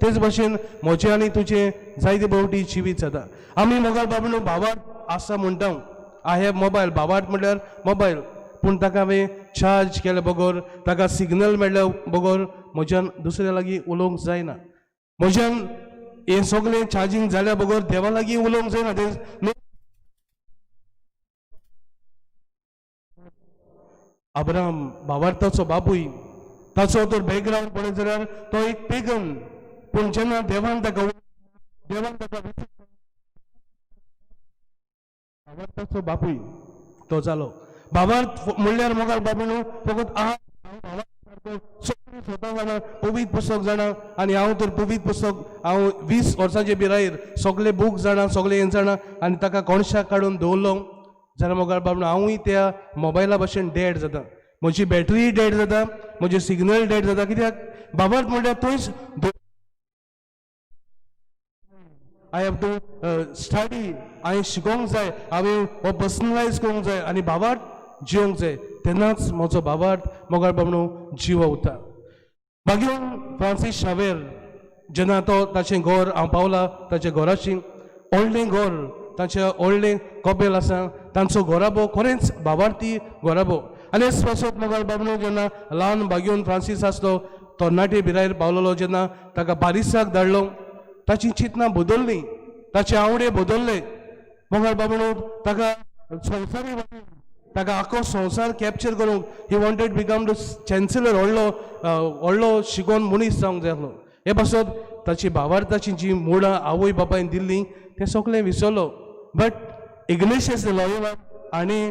तेच भाशेन म्हजें आनी तुजें जायते भोवटी जिवीत जाता आमी मोगाळ बाबणू भावार्थ आसा म्हणटा आय हॅव मोबायल भावार्थ म्हणल्यार मोबायल पूण ताका हांवें चार्ज केले बगोर ताका सिग्नल मेळ्ळे बगोर म्हज्यान दुसऱ्या लागीं उलोवंक जायना म्हज्यान हें सगळें चार्जींग जाल्या बगोर देवा लागीं उलोवंक जायना अब्राहम भावार्थाचो बापूय ताचो तर बॅकग्रावंड पळयत जाल्यार तो एक पेगन पूण जेन्ना देवान ताका भावार्थाचो बापूय तो जालो भावार्थ म्हणल्यार मोगाळ बाबून फकत स्वता जाणा पवित्र पुस्तक जाणा आनी हांव तर पवित्र पुस्तक हांव 20 वर्सांचे पिरायेर सगळे बूक जाणा सगळे हें जाणा आनी ताका कोणशाक काडून दवरलो जाल्यार मोगाळ बाबून हांवूय त्या मोबायला भशेन डेड जाता म्हजी बॅटरी डेड जाता म्हजे सिग्नल डेड जाता कित्याक भावार्थ म्हणल्यार थंयच आय हॅव टू स्टडी हांवें शिकोवंक जाय हांवें हो पर्सनलायज करूंक जाय आनी भावार्थ जिवंक जाय तेन्नाच म्हजो भावार्थ मोगाळ बाबणू जिवा उरता मागीर फ्रांसीस शावेर जेन्ना तो ताचें घर हांव पावला ताच्या घराची व्हडलें घर ताचें व्हडलें कपेल आसा तांचो घोराबो खरेंच भावार्थी घोराबो आनी हेच पासत मोगाळ बाबणू जेन्ना ल्हान बागेवन फ्रांसीस आसलो तरणाटे पिरायेर पावलेलो जेन्ना ताका बारिसाक धाडलो ताची चिंतनां बदललीं ताचे आवडे बदलले मोगाळ बाबणू ताका संवसारी ताका आख्खो संवसार कॅप्चर करूंक he wanted become the chancellor व्हडलो शिकोवन मनीस जावंक जाय आसलो हे पासत ताची भावार्थाची जी मुळां आवय बापायन दिल्लीं तें सगळें विसरलो बट इग्नेशियस लॉयोला आनी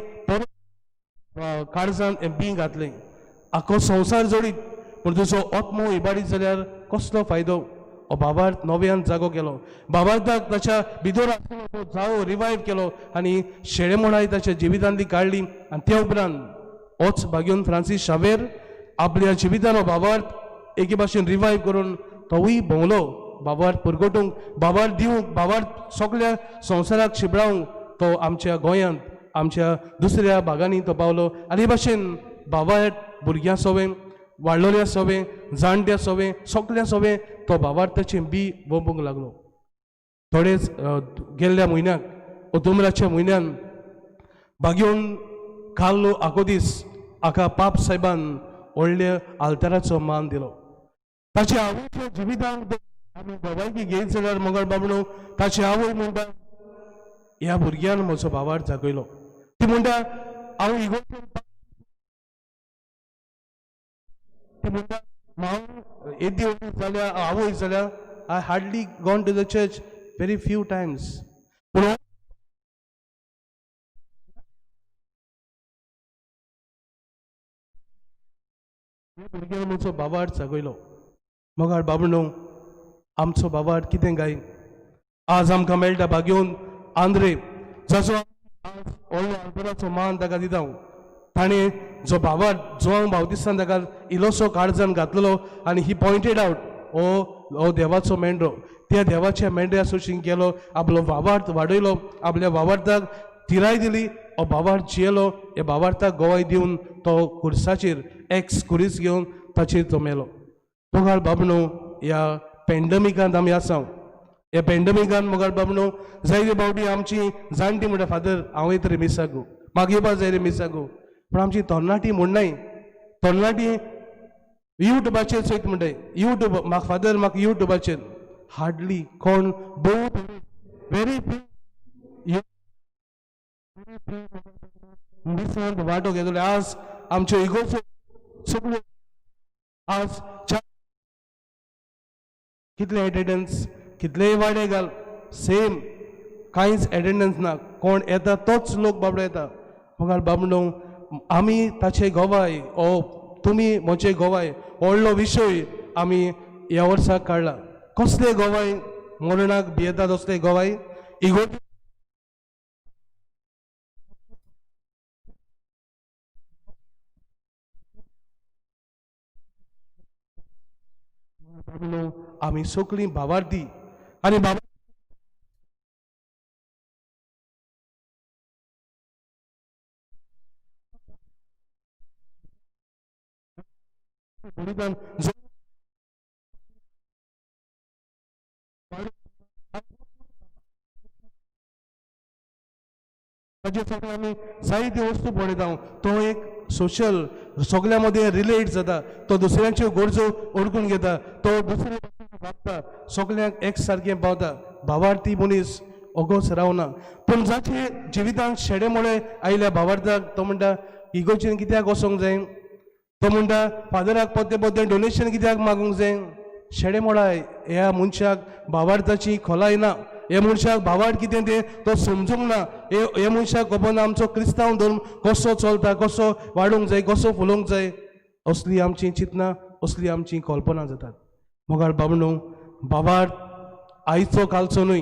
काळजान एमपी घातलें आख्खो संवसार जोडीत पूण तुजो आत्मो इबाडीत जाल्यार कसलो फायदो हो भावार्थ नव्यान जागो केलो भावार्थाक ताच्या भितर आसलो तो जावो रिवायव केलो आनी शेळेमोणाय ताच्या जिवितांतली काडली आनी त्या उपरांत होच बागेवन फ्रांसीस शावेर आपल्या जिवितान हो भावार्थ एके भाशेन रिवायव करून तोवूय भोंवलो भावार्थ पुरगटूंक भावार्थ दिवंक भावार्थ सगळ्या संवसाराक शिबरावंक तो आमच्या गोंयांत आमच्या दुसऱ्या भागांनी तो पावलो आनी हे भाशेन भावार्थ भुरग्यां सोवें वाडलोल्या सोवें जाणट्या सोवें सगळ्या सोवें तो भावार्थाचें बी वोंपूंक लागलो थोडेच गेल्ल्या म्हयन्याक ऑक्टोबराच्या म्हयन्यान बागेवन कार्लो आकोदीस हाका पाप साहेबान व्हडल्या आल्ताराचो मान दिलो ताच्या आवयच्या जिवितांत आमी भलायकी घेयत जाल्यार मोगाळ बाबणू ताची आवय म्हणटा ह्या भुरग्यान म्हजो भावार्थ जागयलो ती म्हणटा हांव इगोर्जेन ती म्हणटा हांव येदी जाल्यार आवय जाल्यार I hardly gone to the church very few times पूण भुरग्यान म्हजो भावार्थ जागयलो मोगाळ बाबणू आमचो भावार्थ कितें गाय आज आमकां मेळटा बागेवन आंद्रे जाचो व्हडलो आल्ताराचो मान ताका दिता ताणें जो भावार्थ जो हांव भावतिस्तान ताका इल्लोसो काळजान घातलेलो आनी ही पॉयंटेड आवट हो देवाचो मेंढरो त्या देवाच्या मेंढऱ्या सुशीं केलो आपलो भावार्थ वाडयलो आपल्या भावार्थाक तिराय दिली हो भावार्थ जियेलो हे भावार्थाक गोवाय दिवन तो खुर्साचेर एक्स खुरीस घेवन ताचेर तो मेलो मोगाळ बाबणू ह्या पॅन्डमिकांत आमी आसा ह्या पॅन्डमिकांत मोगाळ बाबणू जायते बावटी आमची जाणटी म्हणटा फादर हांवूय तरी मिसागू म्हाका येवपा जाय रे मिसागू पूण आमची तरणाटी म्हणनाय तरणाटी युट्यूबाचेर चोयत म्हणटाय युट्यूब म्हाका फादर म्हाका युट्यूबाचेर हार्डली कोण बहुत व्हेरी दिसांत वांटो घेतलो आज आमच्यो इगोर्ज्यो सगळ्यो आज कितले एटेंडन्स कितलेय वाडे घाल सेम कांयच एटेंडन्स ना कोण येता तोच लोक बाबडो येता मोगाळ बाबडो आमी ताचे गोवाय ओ तुमी म्हजे गोवाय व्हडलो विशय आमी ह्या वर्साक काडला कसले गोवाय मरणाक भियेता तसले गोवाय इगोर्जे आमी सगळीं भावार्थी आनी ताचे फाटल्यान आमी जायत्यो वस्तू पळयता तो एक सोशल सगळ्या मदें रिलेट जाता तो दुसऱ्यांच्यो गरजो ओळखून घेता तो दुसरे वागता सगळ्यांक एक सारकें पावता भावार्थी मनीस ओगोच रावना पूण जाचे जिवितांत शेडेमोळे आयल्या भावार्थाक तो म्हणटा इगोर्जीन कित्याक वचोंक जाय तो म्हणटा फादराक पोते पोते डोनेशन कित्याक मागूंक जाय शेडेमोळाय ह्या मनशाक भावार्थाची खोलाय ना हे मनशाक भावार्थ कितें तें तो समजूंक ना हे मनशाक खबर ना आमचो क्रिस्तांव धर्म कसो चलता कसो वाडूंक जाय कसो फुलोवंक जाय असली आमची चिंतना असली आमची कल्पना जातात मोगाळ बाबणो भावार्थ आयचो कालचो न्हय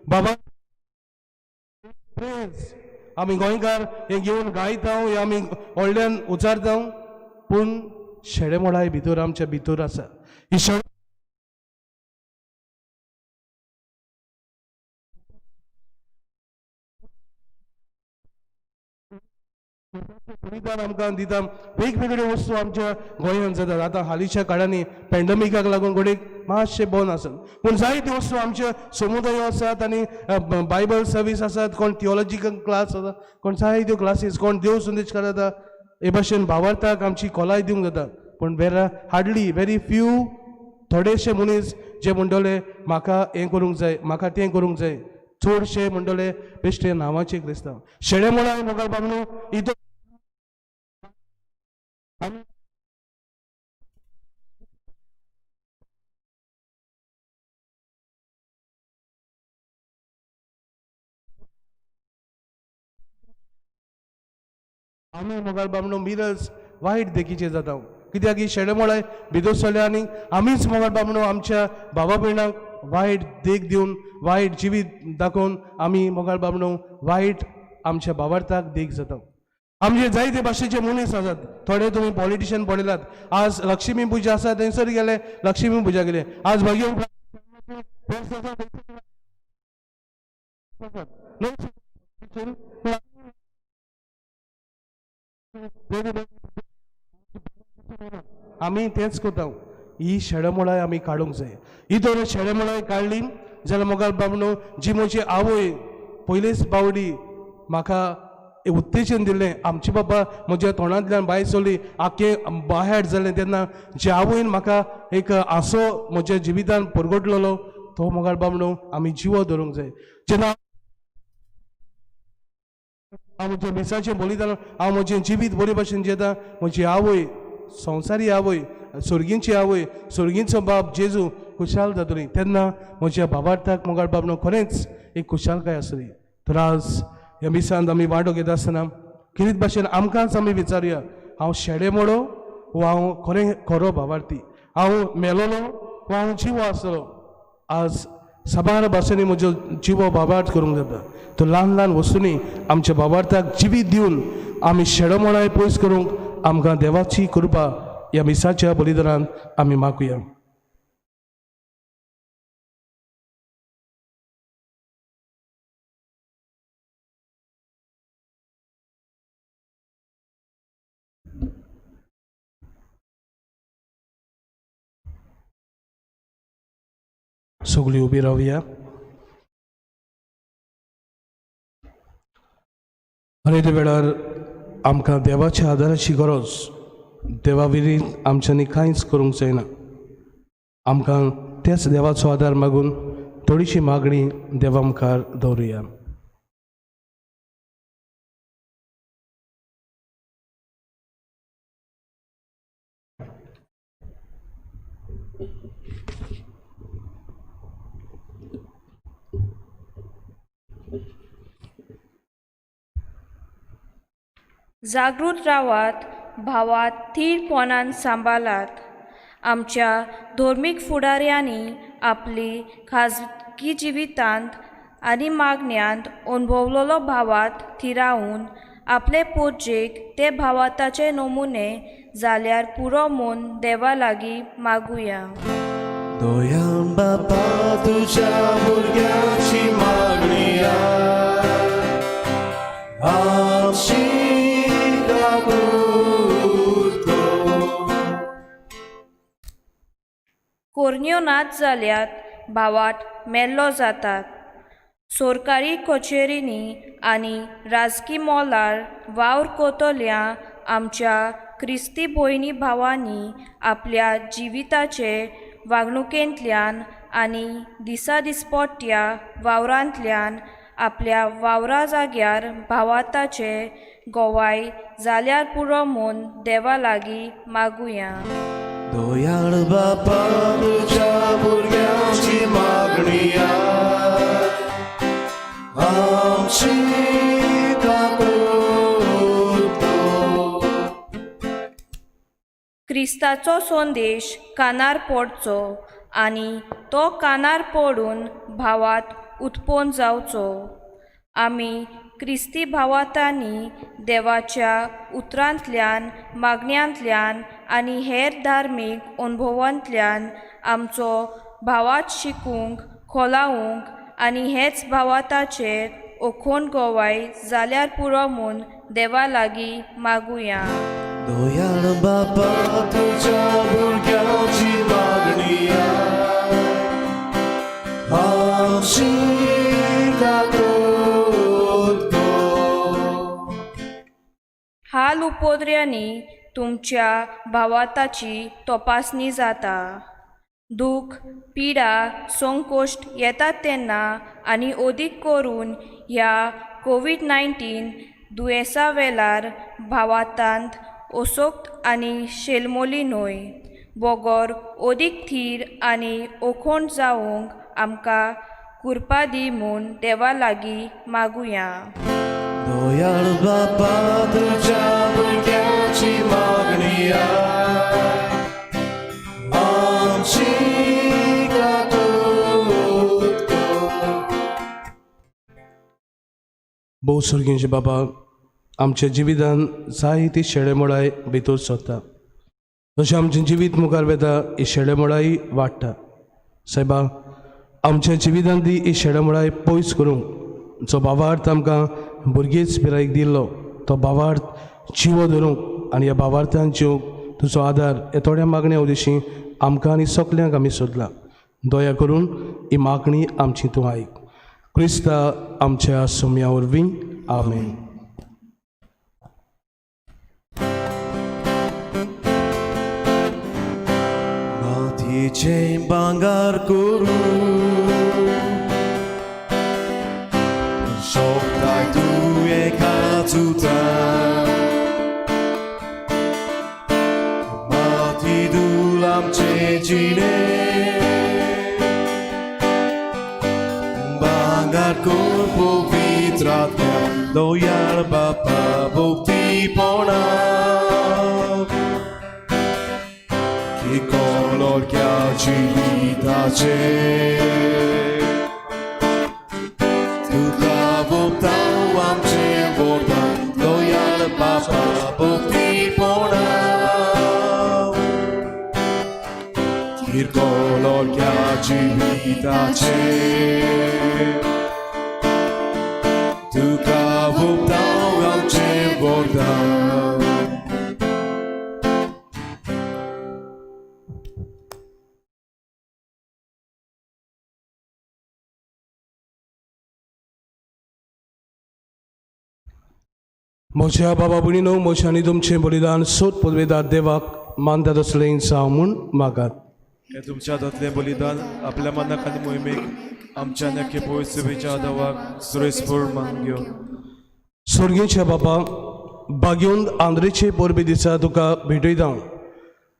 बाबा आमी गोंयकार हे घेवन गायता हे आमी व्हडल्यान उचारता पूण शेडेमोळाय भितर आमच्या भितर आसा ही शेड आमकां दिता वेगवेगळ्यो वस्तू आमच्या गोंयांत जातात आतां हालींच्या काळांनी पॅन्डेमिकाक लागून घडीक मातशे बंद आसात पूण जायत्यो वस्तू आमचे समुदाय आसात आनी बायबल सर्वीस आसात कोण थियोलॉजिकल क्लास आसा कोण जायत्यो क्लासीस कोण देव संदेश करता हे भाशेन भावार्थाक आमची खोलाय दिवंक जाता पूण हार्डली व्हेरी फ्यू थोडेशे मनीस जे म्हणटले म्हाका हें करूंक जाय म्हाका तें करूंक जाय चडशे म्हणटले बेश्टे नांवाचे क्रिस्तांव शेडेमोळाय मोगाळ बाबणो इतो आमी मोगाळ बाबणो मिरर्स वायट देखीचे जाता कित्याक ही शेडेमोळाय भितर सरल्या आनी आमीच मोगाळ बाबणो आमच्या भावा भयणाक वायट देख दिवन वायट जिवीत दाखोवन आमी मोगाळ बाबणो वायट आमच्या भावार्थाक देख जाता आमचे जायते भाशेचे मनीस आसात थोडे तुमी पॉलिटिशियन पळयलात आज लक्ष्मी पुजा आसा थंयसर गेले लक्ष्मी पुजा केली आज भगीन आमी तेंच कोता ही शेडेमोळाय आमी काडूंक जाय ही तर शेडेमोळाय काडली जाल्यार मोगाळ बाबणो जी म्हजी आवय पयलीच बावडी म्हाका उत्तेजन दिलें आमचे बाबा म्हज्या तोंडांतल्यान भायर सरली आख्खें बाहेर जालें तेन्ना जे आवयन म्हाका एक आसो म्हज्या जिवितांत परगटलेलो तो मोगाळ बाबणो आमी जिवो धरूंक जाय जेन्ना हांव म्हज्या मिसाचें बलिदान हांव म्हजें जिवीत बरे भाशेन जेता म्हजी आवय संवसारी आवय सुर्गींची आवय सुर्गींचो बाब जेजू खुशाल जातली तेन्ना म्हज्या भावार्थाक मोगाळ बाबणो खरेंच एक खुशालकाय आसली तर आज ह्या मिसांत आमी वांटो घेता आसतना कितें भाशेन आमकांच आमी विचारया हांव शेडेमोळो वो हांव खरो भावार्थी हांव मेलोलो वो हांव जिवो आसलो आज साबार भाशेनी म्हजो जिवो भावार्थ करूंक जाता तो ल्हान ल्हान वस्तूंनी आमच्या भावार्थाक जिवीत दिवन आमी शेडेमोळाय पयस करूंक आमकां देवाची कृपा ह्या मिसाच्या बलिदानान आमी मागुया सगळीं उबी रावया आनी त्या वेळार आमकां देवाच्या आदाराची गरज देवा विरीत आमच्यांनी कांयच करूंक जायना आमकां तेच देवाचो आदार मागून थोडीशी मागणी देवा मुखार दवरुया जागृत रावात भावात थीरपणान सांबाळात आमच्या धर्मीक फुडाऱ्यांनी आपली खाजगी जिवितांत आनी मागण्यांत अणभवलेलो भावात थिरावून आपले पोरजेक ते भावाताचे नमुने जाल्यार पुरो मन देवा लागीं मागुया दोयान बापा तुझ्या भुरग्याची मागणी आमची कोरण्यो नाच जाल्यात भावात मेल्लो जातात सरकारी कचेरींनी आनी राजकी मोलार वावर कोतोल्या आमच्या क्रिस्ती भयणी भावांनी आपल्या जिविताचे वागणुकेंतल्यान आनी दिसादिसपट्ट्या वावरांतल्यान आपल्या वावरा जाग्यार भावाताचे गोवाय जाल्यार पुरो म्हूण देवा लागीं मागुया. दोयाळ बापा तुझ्या भुरग्यांची मागणी आमची क्रिस्ताचो संदेश कानार पडचो आनी तो कानार पडून भावात उत्पन्न जावचो. आमी क्रिस्ती भावातांनी देवाच्या उतरांतल्यान मागण्यांतल्यान आनी हेर धार्मीक अनुभवांतल्यान आमचो भावात शिकूंक खोलावूंक आनी हेच भावाताचेर अखोंड गोवाय जाल्यार पुरो म्हूण देवा लागीं मागुया. दोयाळ बापा तुझ्या भुरग्यांची मागणी आमची हाल उपोद्र्यांनी तुमच्या भावाताची तपासणी जाता. दूख पिडा संकोश्ट येतात तेन्ना आनी अदीक करून ह्या कोविड-19 दुयेंसा वेळार भावातांत अशोक्त आनी शेलमोली न्हय बोगोर अदीक थीर आनी अखोंड जावंक आमकां कृपा दी म्हूण देवा लागीं मागुया. दोयाळ बापा तुझ्या भुरग्यांची मागणी आमची भोव सर्गींचे बाबा, आमच्या जिवितान जायती शेडेमोडाय भितर सोदता. जशें आमचें जिवीत मुखार वेता ही शेडेमोडाय वाडटा. सायबा, आमच्या जिवितांत ही शेडेमोडाय पयस करूंक जो भावार्थ आमकां भुरगेच पिरायेक दिल्लो तो भावार्थ जिवो धरूंक आनी ह्या भावार्थान जिवंक तुजो आदार हे थोड्या मागण्या उदेशी आमकां आनी सगल्यांक आमी सोदला. दया करून ही मागणी आमची तूं आयक. क्रिस्ता आमच्या सोम्या वरवीं. आमेन. मातयेचें भांगर करून सोबताय तूं एका चुतां माती दूल आमचे जिणे भांगर कोर पवित्रात्म्या दोयाळ बापा भोवतीपणा की कोलोरक्या जिविताचे तुका भोवताव आमचें वरदान दोयाळ बापा भोवतीपणा किरकोलोरक्या जिविताचे तुका भोवताव आमचें वरदान. म्हज्या बाबा भयणीनो, म्हजें आनी तुमचें बलिदान सोद पदवेदार देवाक मानतात असलें जावं म्हूण मागात. हे तुमच्या हातांतलें बलिदान आपल्या मनाक आनी मोहिमेक आमच्या नखे पवित्रतेच्या देवाक सुरेसपूर मान घेवन. स्वर्गीच्या बाबा, बागेवन आंद्रेचे परबे दिसा तुका भेटयता.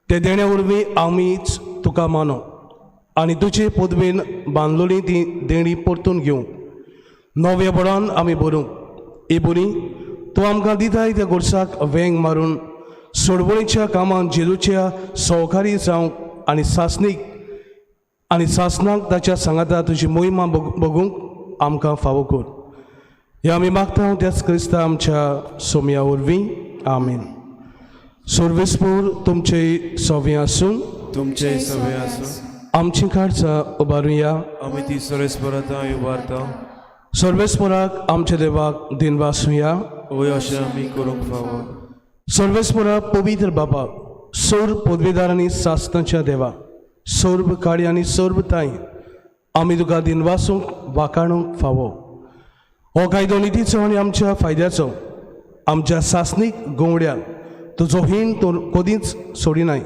ते देण्या वरवीं आमीच तुका मानो आनी तुजे पदवेन बांदलोली ती देणी परतून घेवंक नव्या बळान आमी भरूंक. हे बरी तूं आमकां दिताय त्या गोरसाक वेंग मारून सोडवणीच्या कामांत जेजूच्या सहकारी जावंक आनी सासणाक ताच्या सांगाता तुजी मोहिमा बगूंक आमकां फावो कर. हे आमी मागता त्याच क्रिस्ता आमच्या सोम्या वरवीं. आमेन. सर्वेस्पूर तुमचे सवे आसून तुमचे सवे आसूं आमची काळजां उबारुया. आमी ती सुरेसपुरांता उबारता. सर्वेस्पुराक आमच्या देवाक दिनवासुया. वय अशें आमी करूंक फावो. सर्वेस्पुरा पवित्र बाबा, सौर पदवेदार आनी सासणाच्या देवा, सर्व काळी आनी सर्व ताई आमी तुका दिनवासूंक वाखाणूंक फावो. हो कायदो नितीचो आनी आमच्या फायद्याचो. आमच्या सासणीक गोवड्याक तुजो हीण कदींच सोडिनाय,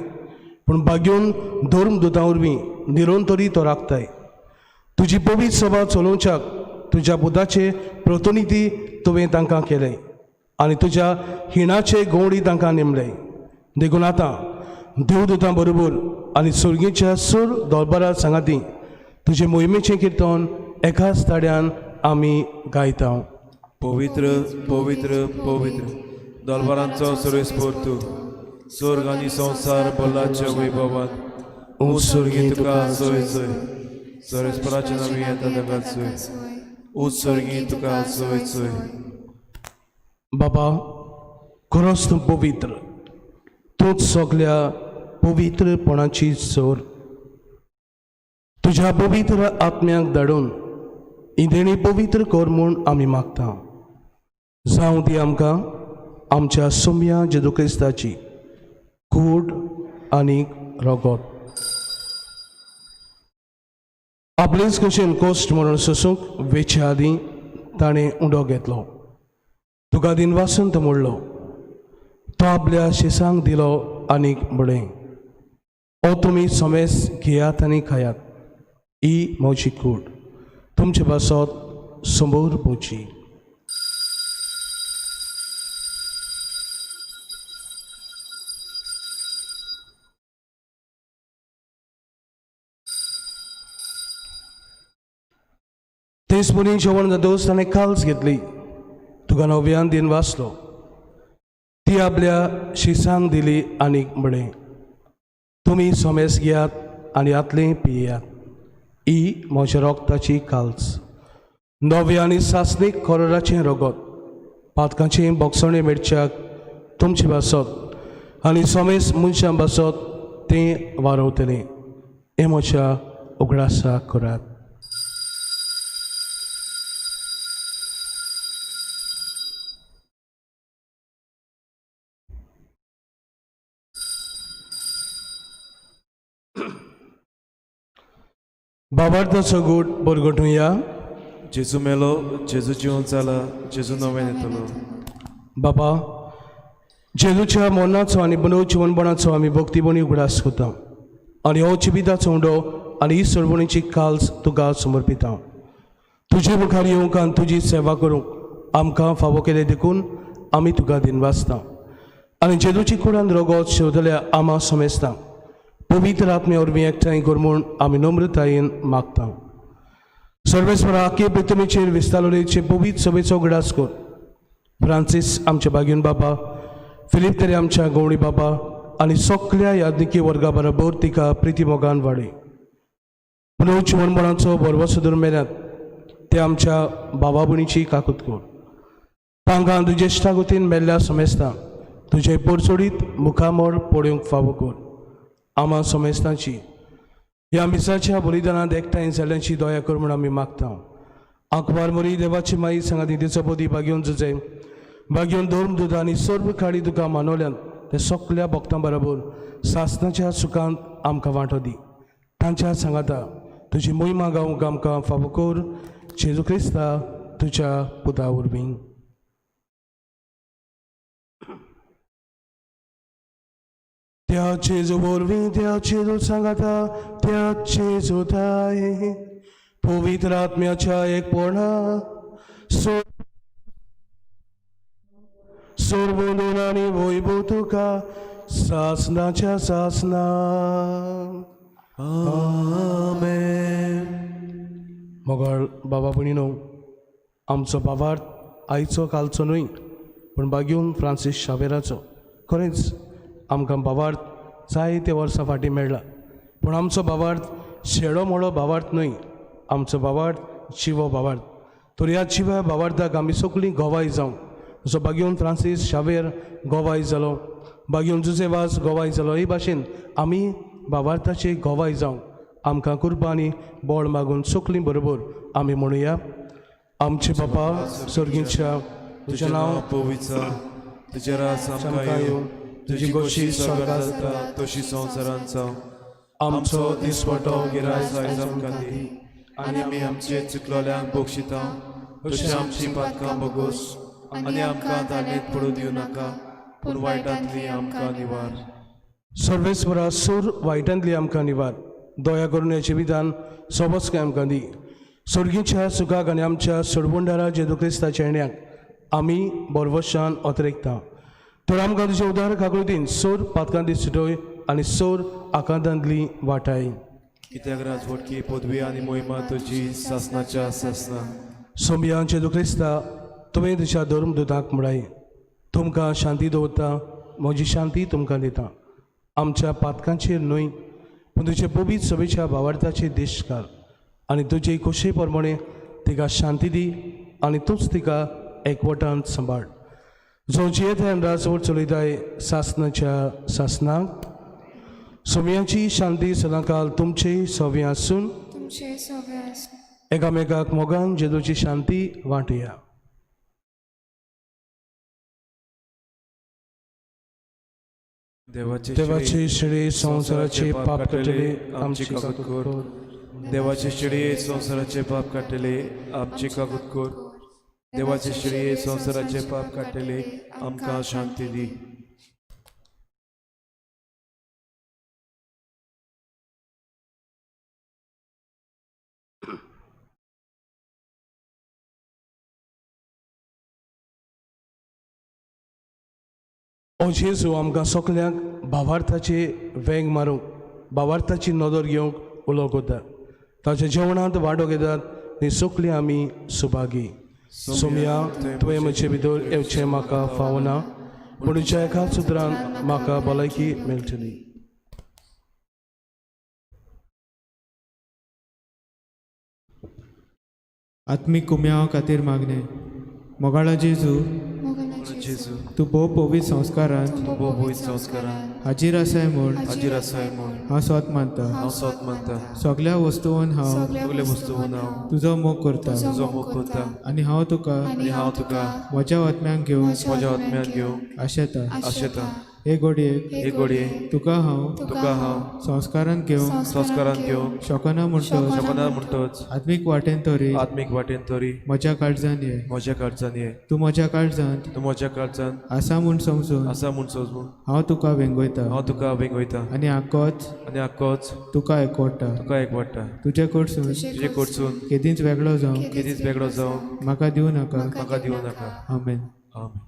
पूण बागेवन धर्म दुतां वरवीं निरंतरी तो राखताय. तुजी पवित्र सभा चलोवच्याक तुज्या पुताचे प्रतिनिधी तुवें तांकां केले आनी तुज्या हिणाचे गोवडी तांकां नेमले. देखून आतां देवदूतां बरोबर आनी सुर्गेच्या सूर दोलबारा सांगाती तुजे मोहिमेचें किर्तन एकाच ताड्यान आमी गायता. पवित्र पवित्र पवित्र दलबारांचो सुरेस्पोर तूं, स्वर्ग आनी संवसार बोलाच्या वैभवान उत्सर्गी तुका सोय सोय. सुरेस्पोराचें नांव येता ताका सोय, उत्सर्गी तुका सोय सोय. बाबा, खरोच तूं पवित्र, तूंच सगल्या पवित्रपणाची सोर. तुज्या पवित्र आत्म्याक धाडून ही देणी पवित्र कर म्हूण आमी मागता. जावं ती आमकां आमच्या सोम्या जेजू क्रिस्ताची कूड आनी रगत. आपलेच कशेन कोश्ट म्हणून सोसूंक वेचे आदीं ताणें उडो घेतलो. तुका दिनवासून मोडलो, तो आपल्या शिसांक दिलो आनीक बडें. ओ तुमी सोमेस घेयात आनी खायात, ही म्हजी कूड. तुमचे पासत समोर पोची. तेच मुनी जेवण जातोच ताणें काल्स घेतली. तुका नव्यान दिन वाचलो, ती आपल्या शिसांक दिली आनीक बडें. तुमी सोमेस घेयात आनी आतलें पियेयात, ही म्हज्या रोगताची काल्स. नवे आनी सासणीक खोराचें रगत पातकांचें बोगसणें मेडच्याक तुमचे बासत आनी सोमेस मनशां बासत तें वारवतलें. हें म्हज्या उगडासा करात. बाबार्थाचो गूट परगटुया. जेजू मेलो, जेजू जिवन जाला, जेजू नवें येतलो. बाबा, जेजूच्या मोनाचो आनी बनव जिवनपणाचो आमी भक्तीबणी उगडास करता आनी हो जिविताचो उंडो आनी ही सरवणीची काल्स तुका समर्पिता. तुजे मुखार येवंक आनी तुजी सेवा करूंक आमकां फावो केले देखून आमी तुका दिनवासता आनी जेजूची कुडान रगत शेवतल्या आमा समेस्ता. पवित्र आत्मे वरवीं एकठांय कर म्हूण आमी नम्रतायेन मागता. सर्वेस्परा आख्खे पृथ्वीचेर विस्तारलेचे पवित्र सभेचो उगडास कर. फ्रांसीस आमच्या बागेन बाबा, फिलीप तेरे आमच्या गवळी बाबा आनी सगल्या यादनिकी वर्गा बरोबर तिका प्रिती मोगान वाडय. पुनव जिवनपणाचो बरवो सुदूर मेल्यात ते आमच्या बाबा भयणीची काकूत कर. तांकां तुजे इश्टागतीन मेल्ल्या समेस्ता तुजे परचोडीत मुखामोड पळोवंक फावो कर. आमा समेस्तांची ह्या मिसाच्या बलिदानांत एकठांय जाल्यांची दया कर म्हूण आमी मागता. आंकवार मरी देवाची माई सांगाती तिचो पोती बागेवन झुजे बागेवन धर्म दुदा आनी सर्व खाडी तुका मानवल्यान ते सगल्या भक्तां बरोबर सासणाच्या सुखांत आमकां वांटो दी. तांच्या सांगाता तुजी मोहिमा गावंक आमकां फावो कर. जेजू क्रिस्ता तुज्या पुता वरवीं. त्या जेजू वरवीं त्या जेजू सांगाता त्या जेजू ताय पवित्र आत्म्याच्या एकपणा सर्वोदन आनी वैभव तुका सासणाच्या सासना. आमेन. मोगाळ बाबा भयणीनो, आमचो बाबार्थ आयचो कालचो न्हय पूण बागेवन फ्रांसीस शावेराचो. खरेंच आमकां बाबार्थ जायते वर्सां फाटीं मेळ्ळा, पूण आमचो बाबार्थ शेडो मोडो बाबार्थ न्हय, आमचो बाबार्थ जिवो बाबार्थ. तर ह्या जिव्या बाबार्थाक आमी सगळीं गोवाय जावं. जसो बागेवन फ्रांसीस शावेर गोवाय जालो, बागेवन जुजेवास गोवाय जालो, हे भाशेन आमी बाबार्थाचे गोवाय जावं. आमकां कृपा आनी बोळ मागून सगळीं बरोबर आमी म्हणुया. आमचे बापा सर्गीच्या तुजें नांव पवित्र, तुजे रास आमकां येवं, तुजी गोशी स्वर्गांत जाता तशी संवसारांत जावं. आमचो दिसपटो गिराय आयज आमकां दी आनी आमी आमचे चुकलोल्यांक बोक्षिता तशी आमची पातकां बोगोस आनी आमकां ताणेत पडूं दिवं नाका पूण वायटांतली आमकां निवार. सर्वेस्परा सूर वायटांतली आमकां निवार. दया करून हेचें विधान सोबस्के आमकां दी. सर्गीच्या सुखाक आनी आमच्या सोडवणदारा जेजू क्रिस्ताच्या येण्याक आमी बोरवशान ओतरेकता. तर आमकां तुजें उदार काकळुतीन सोर पातकांतली सुटोय आनी सोर आकांतांतली वाटाय. कित्याक राजवटकी पदवी आनी मोहिमा तुजी सासनाच्या सासना. सोम्या जेजू क्रिस्ता तुवें तुज्या धर्मदुतांक म्हणय तुमकां शांती दवरता, म्हजी शांती तुमकां दिता. आमच्या पातकांचेर न्हय पूण तुजे पवित्र सभेच्या भावार्थाचेर देश घाल आनी तुजे खोशे प्रमाणे तिका शांती दी आनी तूंच तिका एकवटान सांबाळ. जो जियेंत राजवट चलयताय सासनाच्या सासनाक. सोम्याची शांती सदांकाल तुमचे सवे आसून एकामेकाक मोगान जेजूची शांती वांटया. देवाचे शिळे संवसाराचे पाप काडले आमची काकूत कोर. देवाचे शिडये संवसाराचे पाप काडटले आमची काकूत कोर. देवाचे शिडये संवसाराचे पाप काडटले आमकां शांती दी. ओ जेजू आमकां सगल्यांक भावार्थाचे वेंग मारूंक भावार्थाची नदर घेवंक उलो कोता. ताच्या जेवणांत वांटो घेतात ती सगळीं आमी सुभागी. सोम्या तुवें म्हजे भितर येवचें म्हाका फावना पूण तुज्या एकाच उतरान म्हाका भलायकी मेळटली. आत्मीक कुम्या खातीर मागणे. मोगाळा जेजू जेजू तूं भोव पवित्र संस्कारांत भोव पवित्र संस्कारांत हाजीर आसाय म्हूण हाजीर आसाय म्हूण हांव स्वत मानता. हांव स्वत मानता. सगळ्या वस्तूंत हांव सगळे वस्तूंत हांव तुजो मोग करता तुजो मोग करता आनी हांव तुका हांव तुका म्हज्या आत्म्यांक घेवन म्हज्या आत्म्यान घेवंक आशेता. आशेता. हे घडये हे घडये तुका हांव संस्कारांत घेवन संस्कारांत घेवंक शकना म्हणटोच शकना म्हणटोच आत्मीक वाटेन तरी आत्मीक वाटेन तरी म्हज्या काळजान ये. म्हज्या काळजान ये. तूं म्हज्या काळजांत तूं म्हज्या काळजान आसा म्हूण समजून आसा म्हूण समजून हांव तुका वेंगयता हांव तुका वेंगयता आनी आकोच आनी आख्खोच तुका एकवटा. तुका एकवटा. तुजे कडसून तुजे कडसून केदींच वेगळो जावं केदीच वेगळो जावंक म्हाका दिवं नाका. म्हाका दिवं नाका. आमेन. आमेन.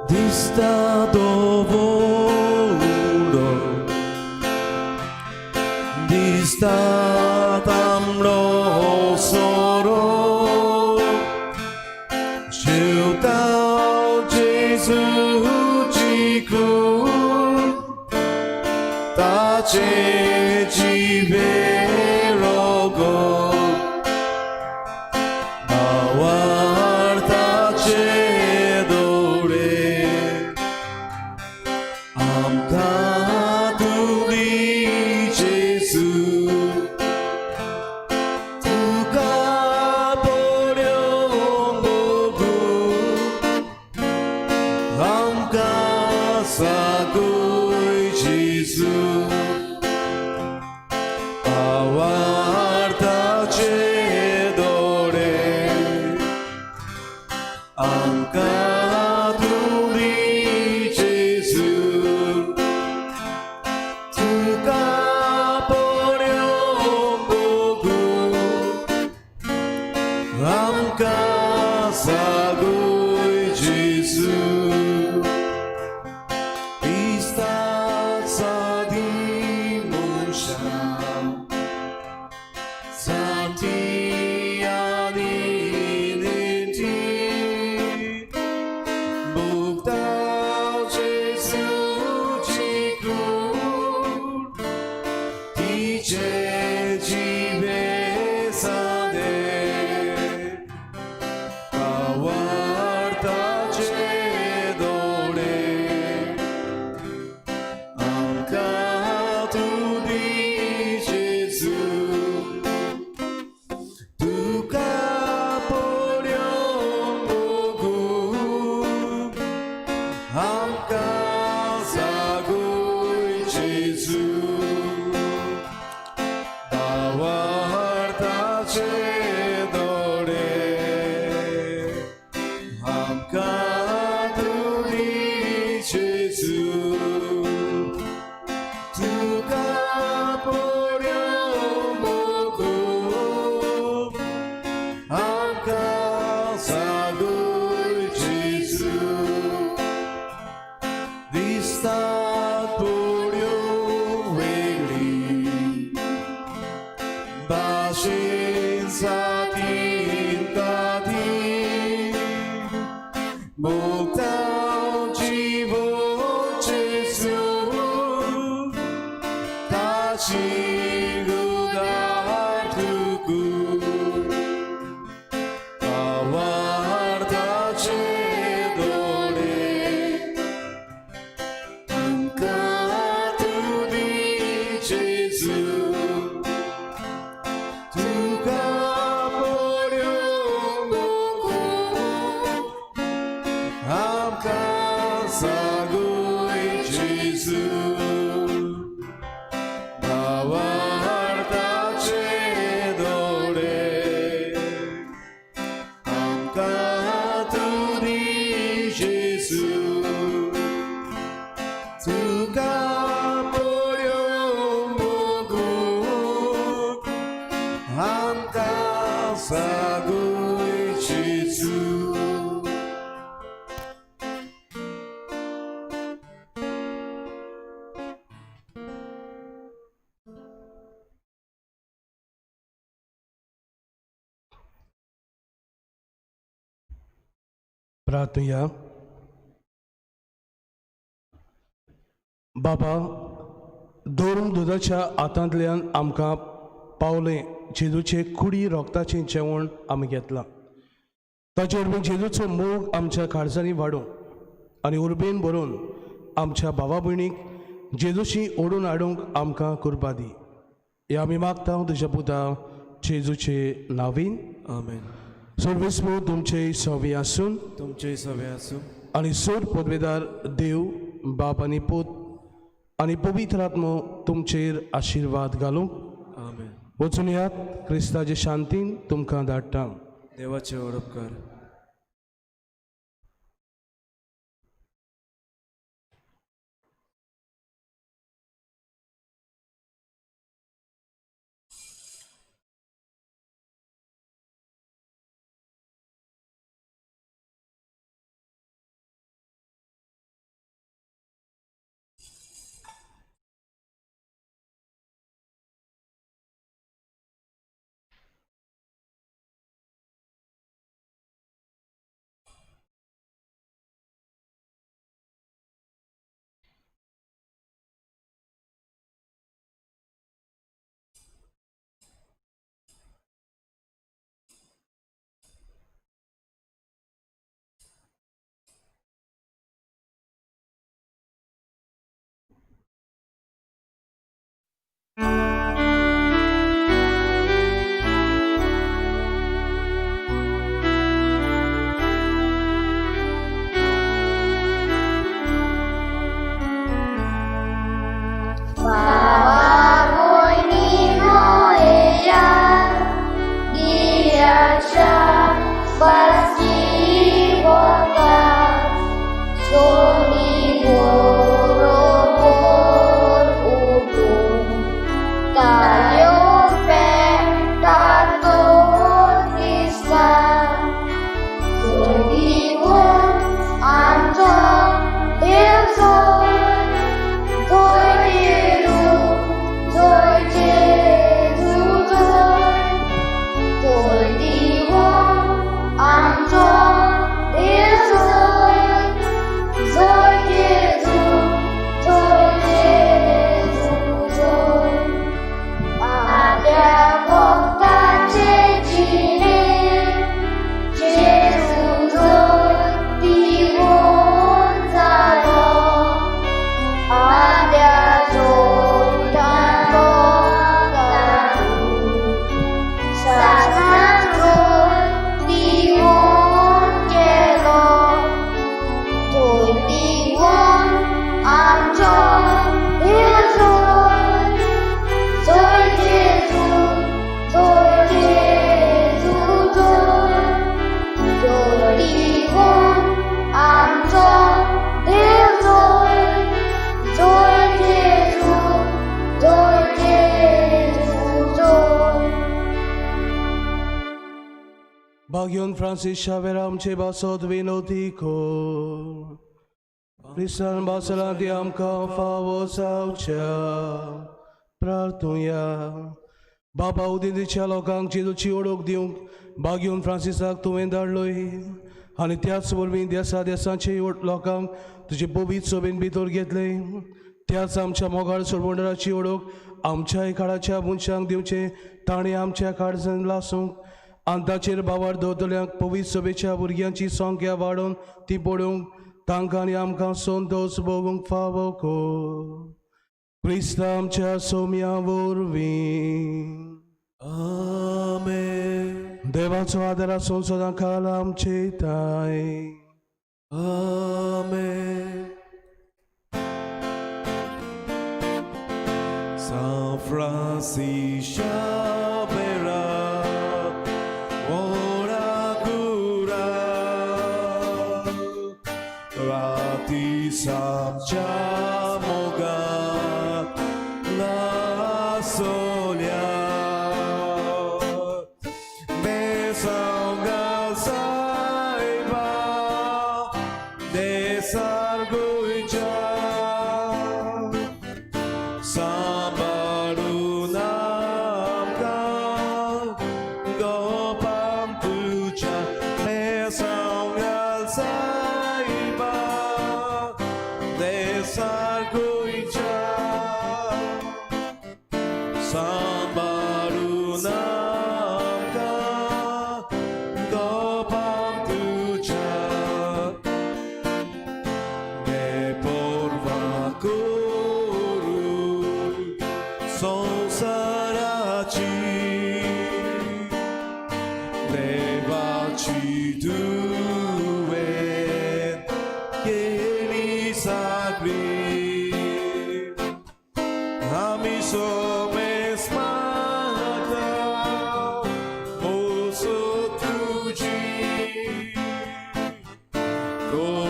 Dista dovolo, dista tamro soro, chịu tao Giêsu chỉ cứu, ta chế chỉ về rogo, awar ta chế Pista sa di 묵다 예수 지구 이제 집에 사네 바와르다 제도래 아까 두디 예수 두가 보령 보고 함까 사고 예수 나와 다 제도래 함까 두리 예수 두가 보령 보고 함까 사고 예수 Vista 보령 웨리 바신 사딘 가딘 목당 지보 예수 다시 그가 두고 바와르다 제도래 함까 두디 예수 두가 보령 보고 함까 사고 예수 나와 제도래 함까 두디 예수 두가 보령 보고 함까 사고 예수 प्रार्थूया. बाबा, दोन दुदाच्या हातांतल्यान आमकां पावलें जेजूचे कुडी रोगताचें जेवण आमी घेतलां. ताचे वरवीं जेजूचो मोग आमच्या काळजांनी वाडूं आनी उर्बेन भरून आमच्या भावा भयणीक जेजूशी ओडून हाडूंक आमकां कृपा दी. हें आमी मागता तुज्या पुता जेजूचे नांवीन. आमेन. सर्वेस्पो तुमचे सवी आसून तुमचे सवे आसूं आनी सोड पदवेदार देव बाप आनी पूत आनी पवित्र आत्मो तुमचेर आशिर्वाद घालूंक. आमेन. वचून यात क्रिस्ताचे शांतीन तुमकां धाडटा. देवाचे ओडपकार Bagion Francis Xavier आमचे बासोत विनोदी को Christian basalanti amka fawo saucha Prartunya Baba udindiच्या लोकांक जेजूची ओळख दिवंक बागियोन फ्रांसिसाक तुवें धाडलोय आनी त्याच वरवीं देसा देसांचे लोकांक तुजे पवित्र सोबेन भितर घेतले त्याच आमच्या मोगाळ सोडवंडराची ओळख आमच्या काळाच्या मनशांक दिवचे ताणें आमच्या काळजांत लासूंक आनी ताचेर बाबार दवरतल्यांक पवित्र सभेच्या भुरग्यांची संख्या वाडोवन ती पळोवंक तांकां आनी आमकां संतोश भोगूंक फावो कर क्रिस्ता आमच्या सोम्या वरवीं Amen. देवाचो आदार आसून सदां काल आमचे ताय Amen. San Francis Xavier, ora cura, rati samcia moga la solia. Go